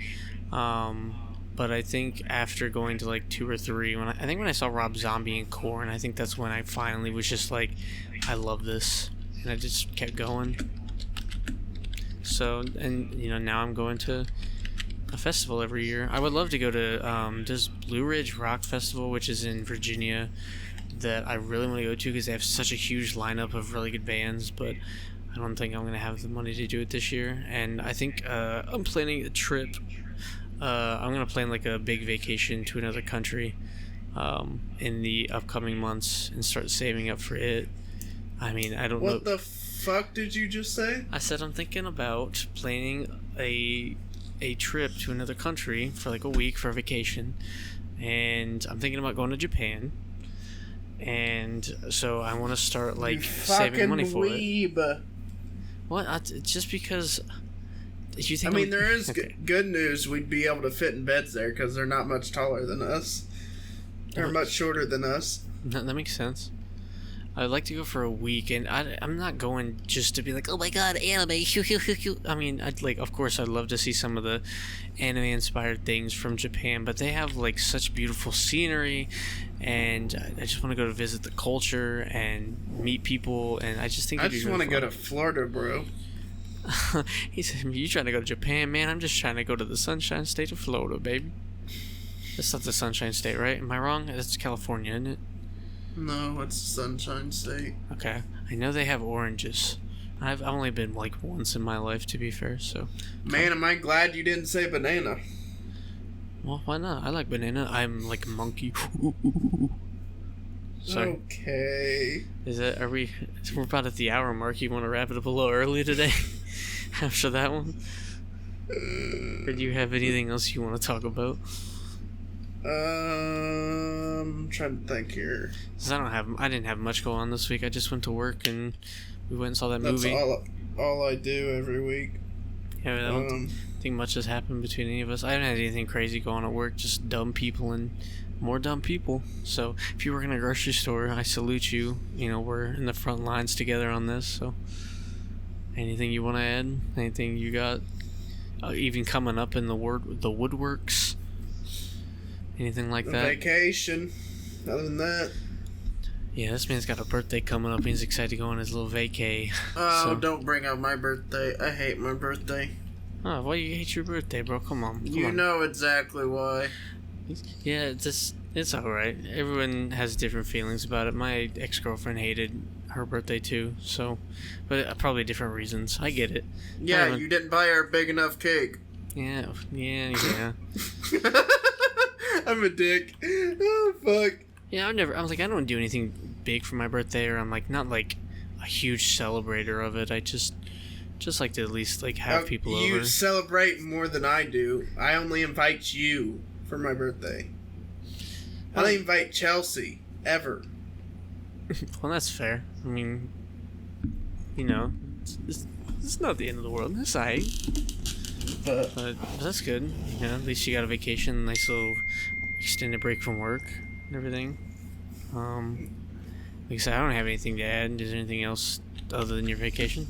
But I think after going to like 2 or 3, when I saw Rob Zombie and Korn, I think that's when I finally was just like, I love this, and I just kept going. So, and you know, now I'm going to a festival every year. I would love to go to there's Blue Ridge Rock Festival, which is in Virginia, that I really want to go to because they have such a huge lineup of really good bands, but I don't think I'm gonna have the money to do it this year. And I think I'm planning a trip. I'm going to plan like a big vacation to another country in the upcoming months and start saving up for it. I mean, I don't know. What the fuck did you just say? I said I'm thinking about planning a trip to another country for like a week for a vacation. And I'm thinking about going to Japan. And so I want to start like saving money for it. What? It's just because... You think there is good news. We'd be able to fit in beds there because they're not much taller than us. They're much shorter than us. That makes sense. I'd like to go for a week, and I'm not going just to be like, oh my god, anime. I mean, of course, I'd love to see some of the anime-inspired things from Japan, but they have like such beautiful scenery, and I just want to go to visit the culture and meet people, and I just think I just want to go to Florida, bro. He said, you trying to go to Japan, man? I'm just trying to go to the Sunshine State of Florida, baby. That's not the Sunshine State, right? Am I wrong? That's California, isn't it? No, it's Sunshine State. Okay. I know they have oranges. I've only been like once in my life, to be fair, so... Man, am I glad you didn't say banana. Well, why not? I like banana. I'm like a monkey. Sorry. Okay. We're about at the hour mark. You want to wrap it up a little early today? After that one? Or do you have anything else you want to talk about? I'm trying to think here. 'Cause I didn't have much go on this week. I just went to work and we went and saw that movie. That's all I do every week. Yeah, I don't think much has happened between any of us. I haven't had anything crazy go on at work. Just dumb people and more dumb people. So if you work in a grocery store, I salute you. You know, we're in the front lines together on this. So anything you want to add? Anything you got? Even coming up in the woodworks? Anything like that? Vacation. Other than that. Yeah, this man's got a birthday coming up. He's excited to go on his little vacay. Oh, don't bring up my birthday. I hate my birthday. Oh, why you hate your birthday, bro? Come on. You know exactly why. Yeah, it's alright. Everyone has different feelings about it. My ex-girlfriend hated her birthday too, so... But probably different reasons. I get it. Yeah, you didn't buy her a big enough cake. Yeah. I'm a dick. Oh, fuck. Yeah, I was like, I don't do anything big for my birthday, or I'm like, not like a huge celebrator of it. I just like to at least like have people over. You celebrate more than I do. I only invite you for my birthday. I don't invite Chelsea ever. Well, that's fair. I mean, you know, it's not the end of the world. It's alright. But that's good. You know, at least you got a vacation, nice little extended break from work and everything. Like I said, I don't have anything to add. Is there anything else other than your vacation?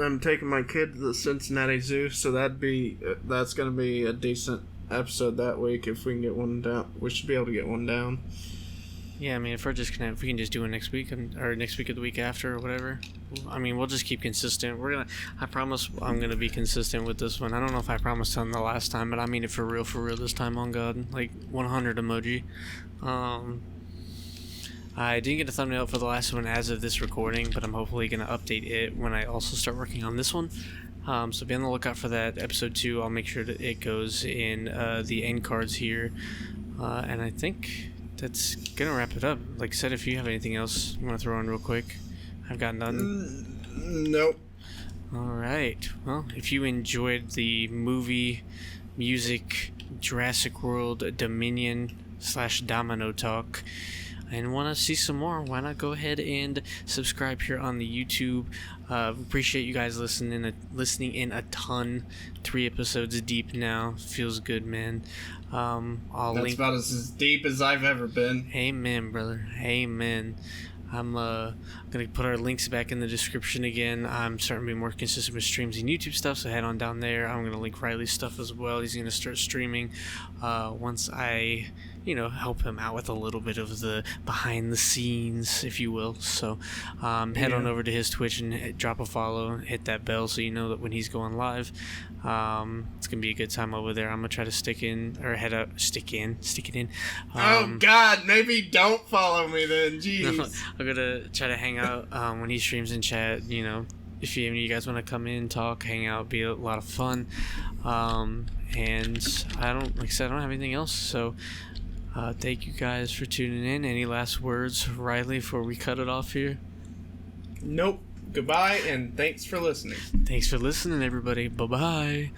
I'm taking my kid to the Cincinnati Zoo, so that's gonna be a decent episode that week if we can get one down. We should be able to get one down. Yeah, I mean, if we can just do it next week, or next week or the week after, or whatever. I mean, we'll just keep consistent. I promise I'm gonna be consistent with this one. I don't know if I promised on the last time, but I mean it for real this time, on God. Like, 100 emoji. I didn't get a thumbnail for the last one as of this recording, but I'm hopefully gonna update it when I also start working on this one. So be on the lookout for that. Episode 2, I'll make sure that it goes in the end cards here. And I think that's gonna wrap it up. Like I said, if you have anything else you want to throw in real quick, I've got none. Nope. Alright. Well, if you enjoyed the movie, music, Jurassic World Dominion / Domino Talk, and want to see some more, why not go ahead and subscribe here on the YouTube. Appreciate you guys listening in a ton. 3 episodes deep now. Feels good, man. That's about as deep as I've ever been. Amen, brother. Amen. I'm gonna put our links back in the description again. I'm starting to be more consistent with streams and YouTube stuff, so head on down there. I'm gonna link Riley's stuff as well. He's gonna start streaming once I, help him out with a little bit of the behind the scenes, if you will. So head on over to his Twitch and drop a follow, hit that bell so you know that when he's going live. It's gonna be a good time over there. I'm gonna try to stick it in. Oh God, maybe don't follow me then. Jeez. No, I'm gonna try to hang out when he streams and chat. If any of you guys want to come in, talk, hang out, be a lot of fun. And I don't have anything else. So thank you guys for tuning in. Any last words, Riley, before we cut it off here? Nope. Goodbye, and thanks for listening. Thanks for listening, everybody. Bye-bye.